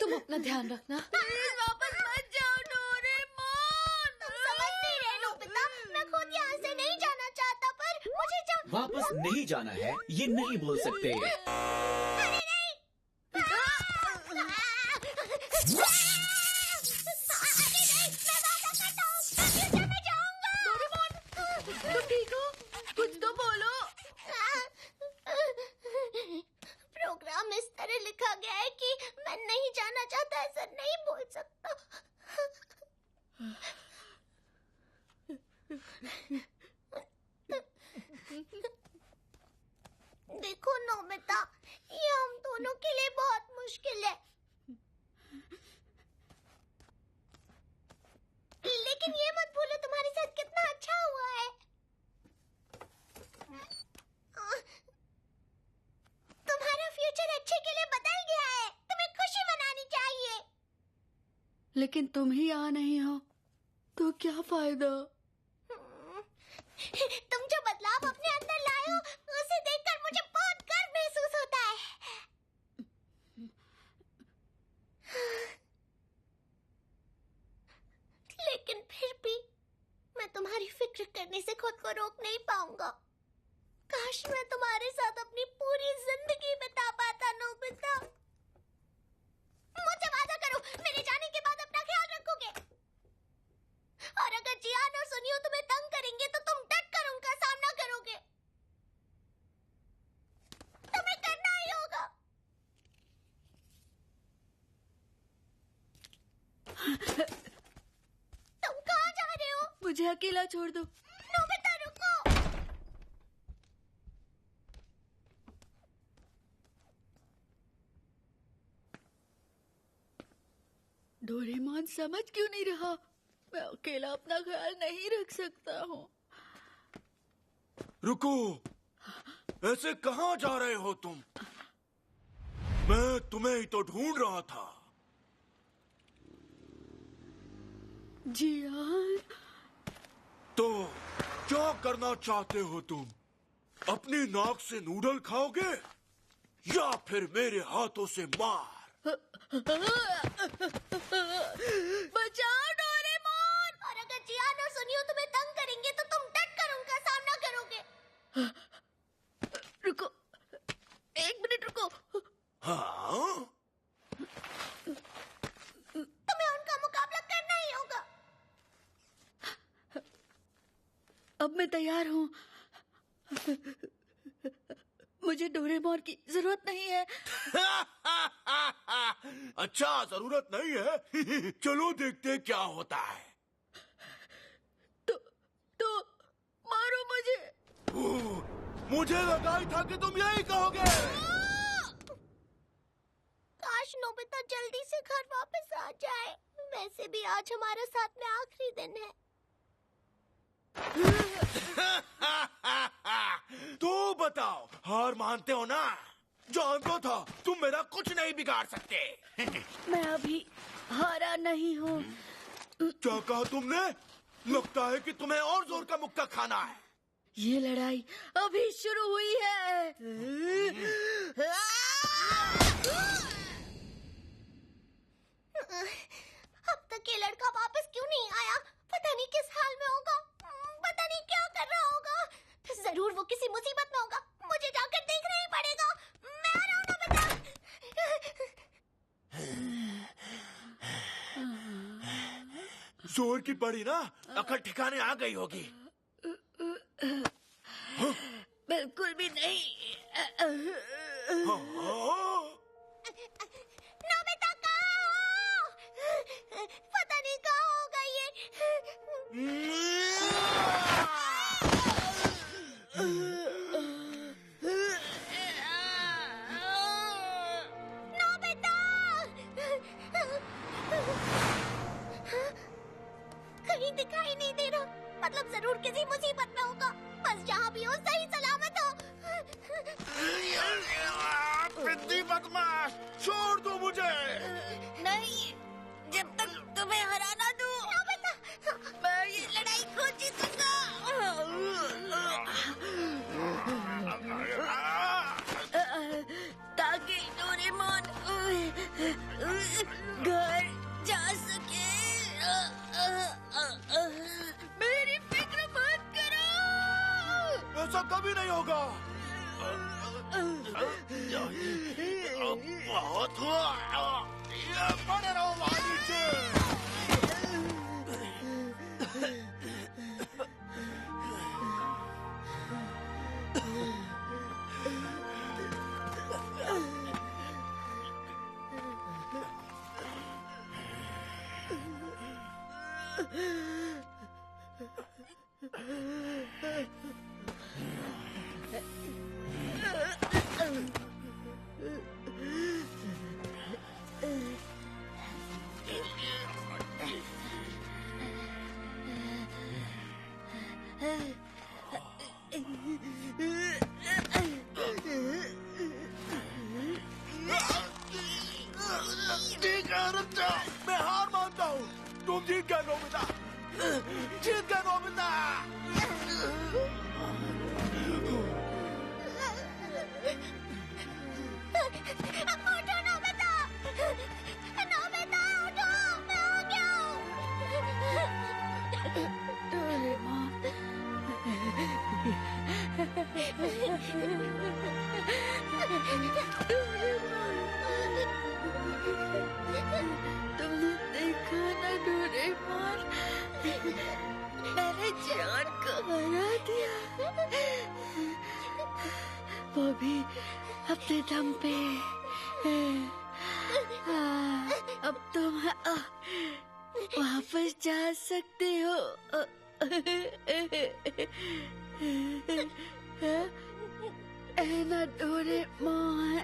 तुम अपना ध्यान रखना। प्लीज वापस मत जाओ डोरेमोन। तुम समझ नहीं रहे नोबिता, मैं खुद यहाँ से नहीं जाना चाहता, पर मुझे वापस नहीं जाना है ये नहीं बोल सकते। अरे नहीं। तुम ठीक हो? कुछ तो बोलो। प्रोग्राम इस तरह लिखा गया है कि मैं नहीं जाना चाहता, ऐसा नहीं बोल सकता। देखो नोबिता, ये हम दोनों के लिए बहुत मुश्किल है, लेकिन ये मत भूलो तुम्हारे साथ कितना अच्छा हुआ है। तुम्हारा फ्यूचर अच्छे के लिए बदल गया है, तुम्हें खुशी मनानी चाहिए। लेकिन तुम ही यहाँ नहीं हो तो क्या फायदा? तुम जो बदलाव अपने अंदर लाए हो उसे देखकर मुझे बहुत गर्व महसूस होता है। लेकिन फिर भी मैं तुम्हारी फिक्र करने से खुद को रोक नहीं पाऊंगा। काश मैं तुम्हारे साथ अपनी पूरी जिंदगी बिता पाता नोबिता। मुझसे वादा करो, मेरे जाने के बाद अपना ख्याल रखोगे। और अगर जियान और सुनियो तुम्हें तंग करेंगे तो तुम डट कर उनका सामना करोगे। तुम्हें करना ही होगा। तुम कहाँ जा रहे हो? मुझे अकेला छोड़ दो। नोबिता रुको। डोरेमोन समझ क्यों नहीं रहा? मैं अकेला अपना ख्याल नहीं रख सकता हूँ। रुको, ऐसे कहाँ जा रहे हो तुम? मैं तुम्हें ही तो ढूंढ रहा था। जियान, तो क्या करना चाहते हो तुम? अपनी नाक से नूडल खाओगे या फिर मेरे हाथों से मार? बचाओ डोरेमोन। और अगर जियान और सुनियो तुम्हें तंग करेंगे तो तुम डट कर उनका सामना करोगे। रुको, एक मिनट रुको। हाँ? तुम्हें उनका मुकाबला करना ही होगा। अब मैं तैयार हूँ। मुझे डोरेमोन की जरूरत नहीं है। अच्छा, जरूरत नहीं है। चलो देखते हैं क्या होता है। तो मारो मुझे। मुझे लगा ही था कि तुम यही कहोगे। काश नोबिता जल्दी से घर वापस आ जाए। वैसे भी आज हमारा साथ में आखिरी दिन है। तू बताओ, हार मानते हो ना? जानता था तुम मेरा कुछ नहीं बिगाड़ सकते। मैं अभी हारा नहीं हूँ। क्या कहा तुमने? लगता है कि तुम्हें और जोर का मुक्का खाना है। ये लड़ाई अभी शुरू हुई है। अब तक ये लड़का वापस क्यों नहीं आया? पता नहीं किस हाल में होगा। पता नहीं क्या कर रहा होगा। जरूर वो किसी मुसीबत में होगा। मुझे जाकर देखना ही पड़ेगा। मैं आ रहा हूँ नोबिता। जोर की पड़ी ना, अकल ठिकाने आ गई होगी। बिल्कुल भी नहीं। नोबिता कहाँ हो? पता नहीं कहाँ होगा ये। नोबिता! कहीं दिखाई नहीं दे रहा। मतलब जरूर किसी मुसीबत में होगा। बस जहाँ भी हो सही सलामत हो। पिद्दी बदमाश, छोड़ दो मुझे। नहीं, जब तक तुम्हें हरा ना दूं, मैं ये लड़ाई खुद जीतूंगा। ताकि डोरेमोन घर जा सके। मेरी फिक्र मत करो। ऐसा कभी नहीं होगा। बहुत हुआ। पड़े रहो वहाँ नीचे। ठीक है, रुक जाओ। मैं हार मानता हूँ। तुम जीत गए नोबिता। जीत गए नोबिता। उठो नोबिता। नोबिता उठो। मैं आ गया हूँ। डोरेमोन। तुमने देखा ना डोरेमोन, मैंने जान को हरा दिया। वो भी अपने दम पे। अब तुम वापस जा सकते हो। है ना डोरेमोन?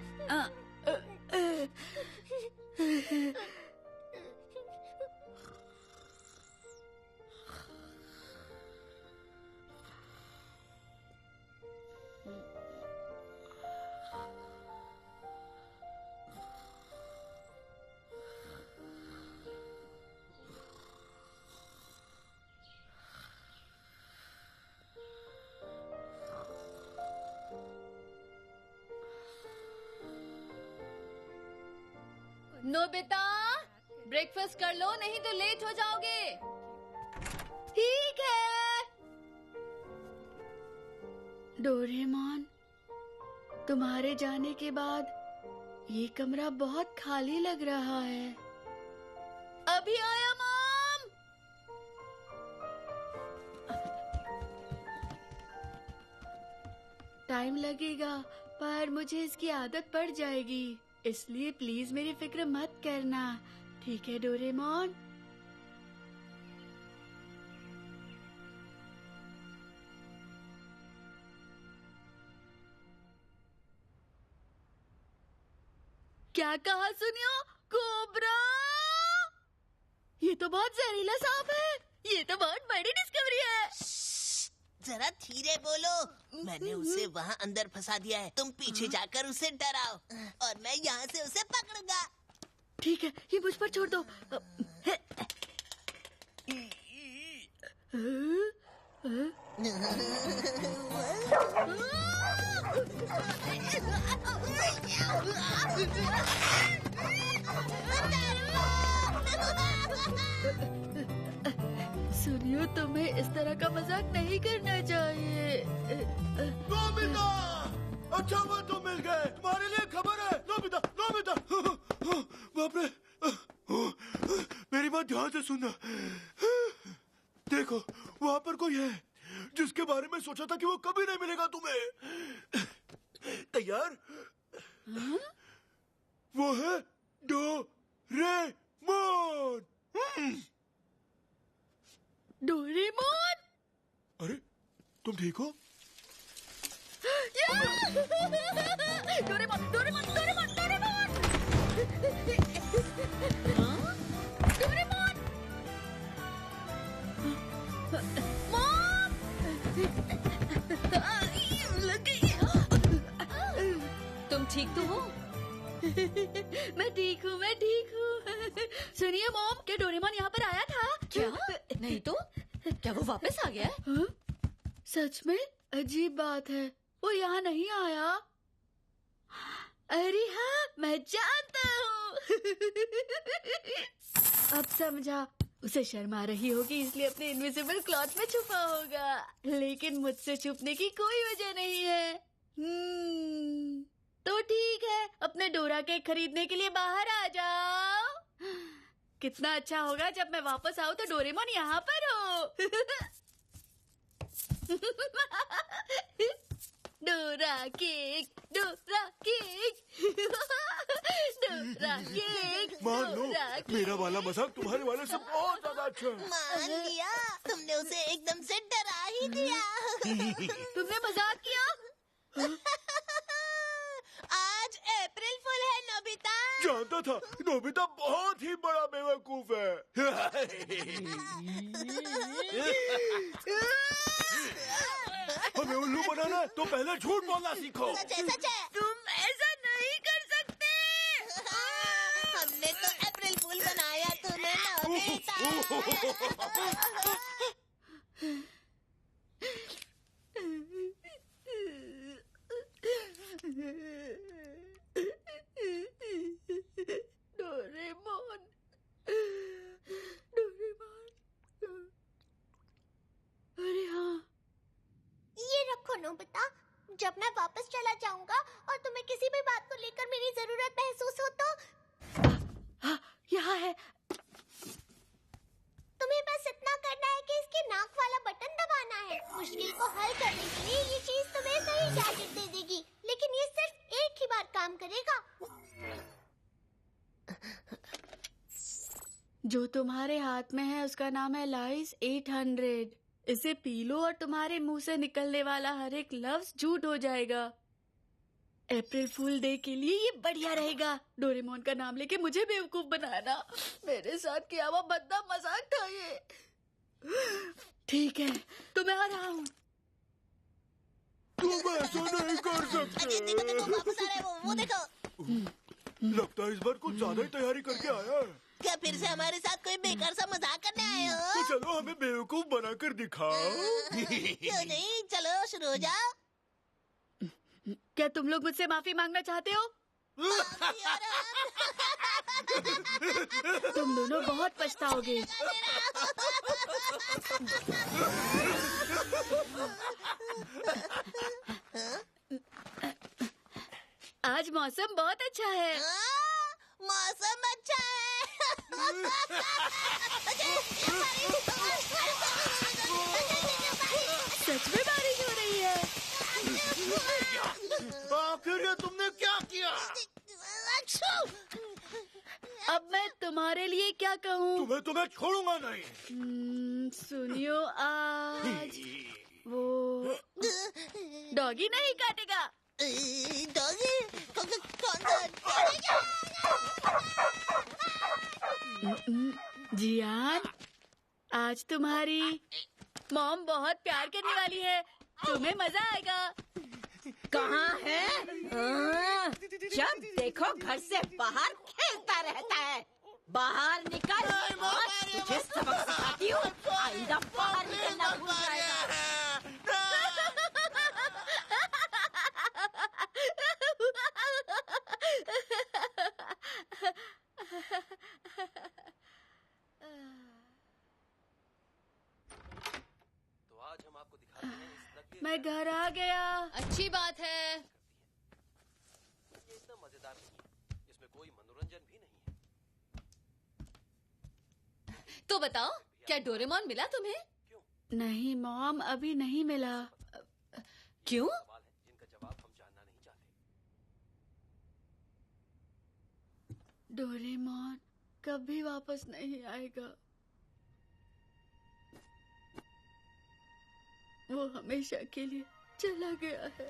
नोबिता, ब्रेकफास्ट कर लो, नहीं तो लेट हो जाओगे। ठीक है। डोरेमोन, तुम्हारे जाने के बाद ये कमरा बहुत खाली लग रहा है। अभी आया मॉम। टाइम लगेगा, पर मुझे इसकी आदत पड़ जाएगी। इसलिए प्लीज मेरी फिक्र मत करना, ठीक है डोरेमोन? क्या कहा सुनियो? कोबरा? ये तो बहुत जहरीला सांप है। ये तो बहुत बड़ी डिस्कवरी है। जरा धीरे बोलो। मैंने उसे वहाँ अंदर फंसा दिया है। तुम पीछे जाकर उसे डराओ और मैं यहाँ से उसे पकड़ूंगा। ठीक है, ये मुझ पर छोड़ दो। सुनियो, तुम्हें इस तरह का मजाक नहीं करना चाहिए। नोबिता! अच्छा हुआ तुम मिल गए। तुम्हारे लिए खबर है। Nobita, Nobita! बाप रे! मेरी बात ध्यान से सुनना। देखो, वहाँ पर कोई है जिसके बारे में सोचा था कि वो कभी नहीं मिलेगा तुम्हें। तैयार? वो है डोरेमोन। डोरेमोन? अरे, तुम ठीक हो? Doraemon, Doraemon, Doraemon, Doraemon! Doraemon! Mom! लग गई। तुम ठीक तो हो? मैं ठीक हूँ, मैं ठीक हूँ। सुनिए मॉम, क्या डोरेमोन यहाँ पर आया था? क्या? नहीं तो? क्या वो वापस आ गया है? हाँ? सच में? अजीब बात है, वो यहाँ नहीं आया। अरे हाँ, मैं जानता हूँ। अब समझा। उसे शर्म आ रही होगी, इसलिए अपने इनविजिबल क्लॉथ में छुपा होगा। लेकिन मुझसे छुपने की कोई वजह नहीं है। तो ठीक है, अपने डोरा केक खरीदने के लिए बाहर आ जाओ। कितना अच्छा होगा जब मैं वापस आऊँ तो डोरेमोन यहाँ पर हो। Dora cake, Dora cake, Dora cake. मान लो, मेरा वाला मजाक तुम्हारे वाले से बहुत ज्यादा अच्छा है। मान लिया, तुमने उसे एकदम से डरा ही दिया। तुमने मजाक किया? आज अप्रैल फूल है नोबिता। जानता था, नोबिता बहुत ही बड़ा बेवकूफ है। हमें उल्लू बनाना है तो पहले झूठ बोलना सीखो। सच है, सच है। तुम ऐसा नहीं कर सकते। हमने तो अप्रैल फूल बनाया तुम्हें नोबिता। Doraemon, Doraemon. अरे हाँ, ये रखो नोबिता। जब मैं वापस चला जाऊंगा और तुम्हें किसी भी बात को लेकर मेरी जरूरत महसूस हो तो हाँ, यहाँ है। तुम्हें बस इतना करना है कि इसके नाक वाला बटन दबाना है। मुश्किल को हल करने के लिए ये चीज तुम्हें सही गैजेट दे देगी, लेकिन ये सिर्फ एक ही बार काम करेगा। जो तुम्हारे हाथ में है उसका नाम है लाइस 800। इसे पी लो और तुम्हारे मुंह से निकलने वाला हर एक लफ्ज झूठ हो जाएगा। अप्रैल फूल डे के लिए ये बढ़िया रहेगा। डोरेमोन का नाम लेके मुझे बेवकूफ बनाना। मेरे साथ किया हुआ भद्दा मजाक था ये। ठीक है, तो मैं आ रहा हूँ। तुम ऐसा नहीं कर सकते। देखो देखो, वापस आ रहा है वो देखो। लगता है इस बार कुछ ज्यादा ही तैयारी करके आया है। क्या फिर से हमारे साथ कोई बेकार सा मजाक करने आए हो? तो चलो हमें बेवकूफ बनाकर दिखाओ। क्यों नहीं, चलो शुरू हो जाओ। क्या तुम लोग मुझसे माफी मांगना चाहते हो? तुम दोनों बहुत पछताओगे। आज मौसम बहुत अच्छा है। मौसम अच्छा है। सच में बारिश हो रही है। आखिर ये तुमने क्या किया? अब मैं तुम्हारे लिए क्या कहूँ? तुम्हें छोड़ूंगा नहीं। सुनियो, आज वो डॉगी नहीं काटेगा। डॉगी? कौन सा? जियान, आज तुम्हारी मॉम बहुत प्यार करने वाली है, तुम्हें मजा आएगा। कहाँ है? जब देखो घर से बाहर खेलता रहता है। बाहर निकल, आज तुझे सबक सिखाती हूँ। आइंदा बाहर निकलना भूल जाएगा। तो आज हम आपको दिखाते हैं इस नकली मैं घर आ गया। अच्छी बात है। ये इतना मजेदार नहीं है, इसमें कोई मनोरंजन भी नहीं है। तो बताओ, क्या डोरेमोन मिला तुम्हें? नहीं मॉम, अभी नहीं मिला। क्यों? सवाल है जिनका जवाब हम जानना नहीं चाहते। डोरेमोन कभी वापस नहीं आएगा। वो हमेशा के लिए चला गया है।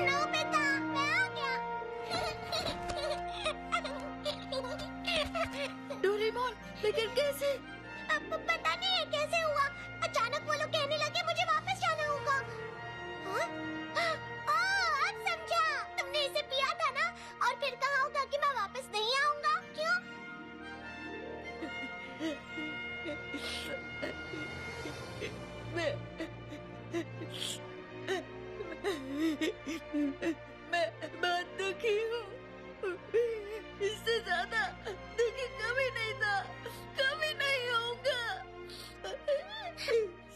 नोबिता, मैं आ गया। डोरेमोन, लेकिन कैसे? अब पता नहीं है कैसे हुआ। अचानक वो लोग कहने लगे मुझे वापस जाना होगा। हाँ? अब समझा। तुमने इसे पिया था ना, और फिर कहा होगा कि मैं वापस नहीं आऊंगा। क्यों? मैं बहुत दुखी हूँ। इससे ज्यादा दुखी कभी नहीं था, कभी नहीं होऊंगा।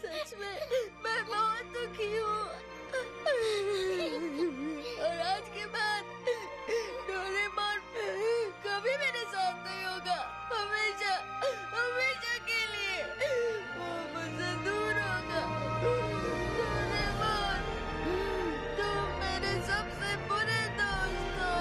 सच में मैं बहुत दुखी हूँ। और आज के बाद डोरेमोन कभी मेरे साथ नहीं होगा। हमेशा हमेशा के लिए वो मुझसे दूर होगा। डोरेमोन, तुम मेरे सबसे बुरे दोस्त हो।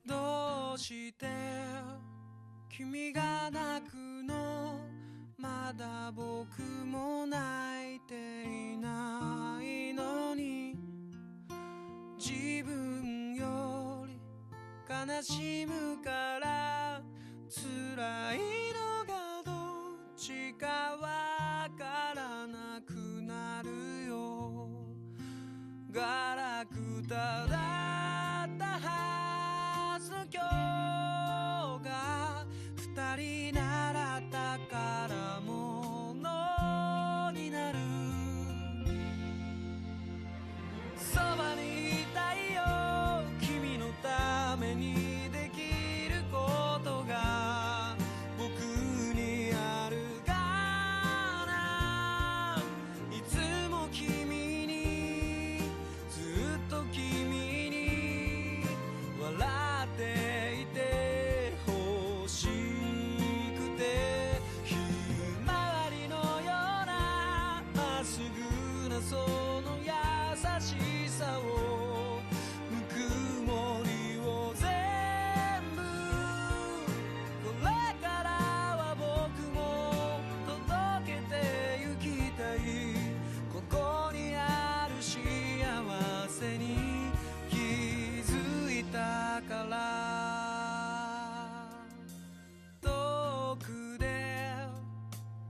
どうして君が泣くの、まだ僕も泣いていないのに、自分より悲しむから辛いのがどっちかわからなくなるよ。ガラクタだったはずの今日が二人習ったからものになる。そばにいたいよ、君のためにできることが僕にあるかな。いつも君に、ずっと君に笑っていてほしくて、ひまわりのようなまっすぐなその優しさを、ぬくもりを全部、これからは僕も届けてゆきたい。ここにある幸せに気づいたから。遠くで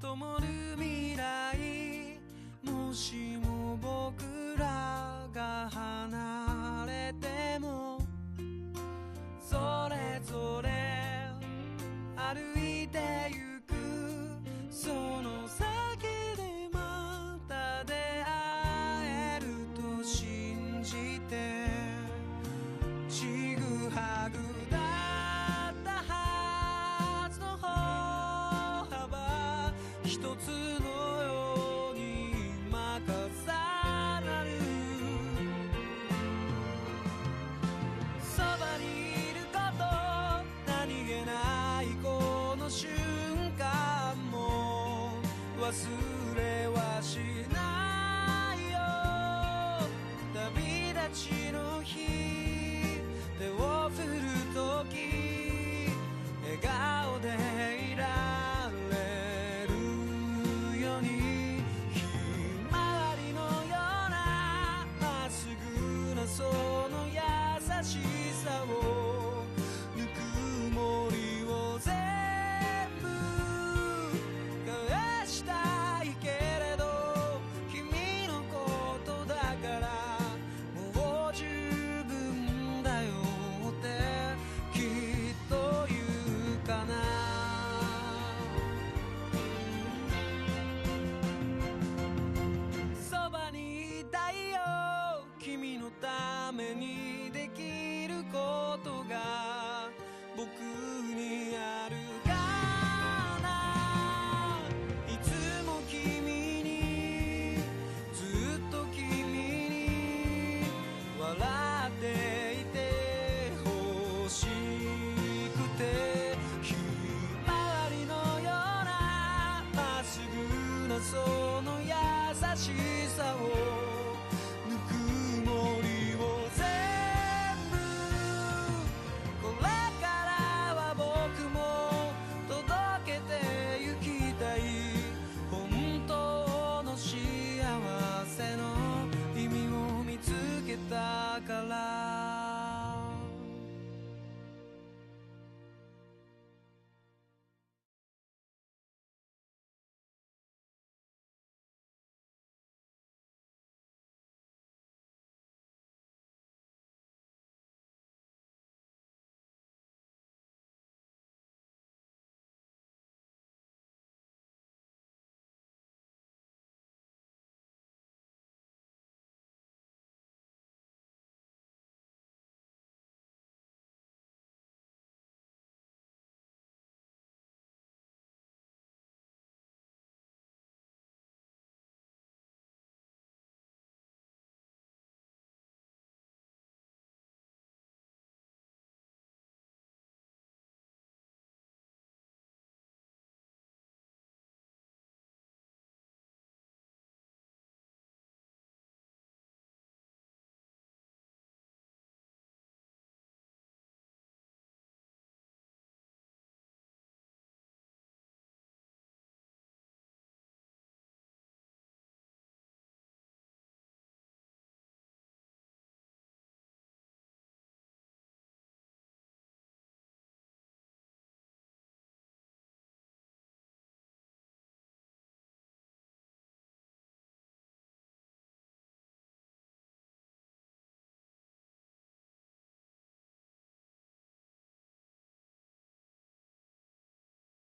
灯る未来、もしも僕らが離れても、それぞれ歩いてゆくその先でまた忘れ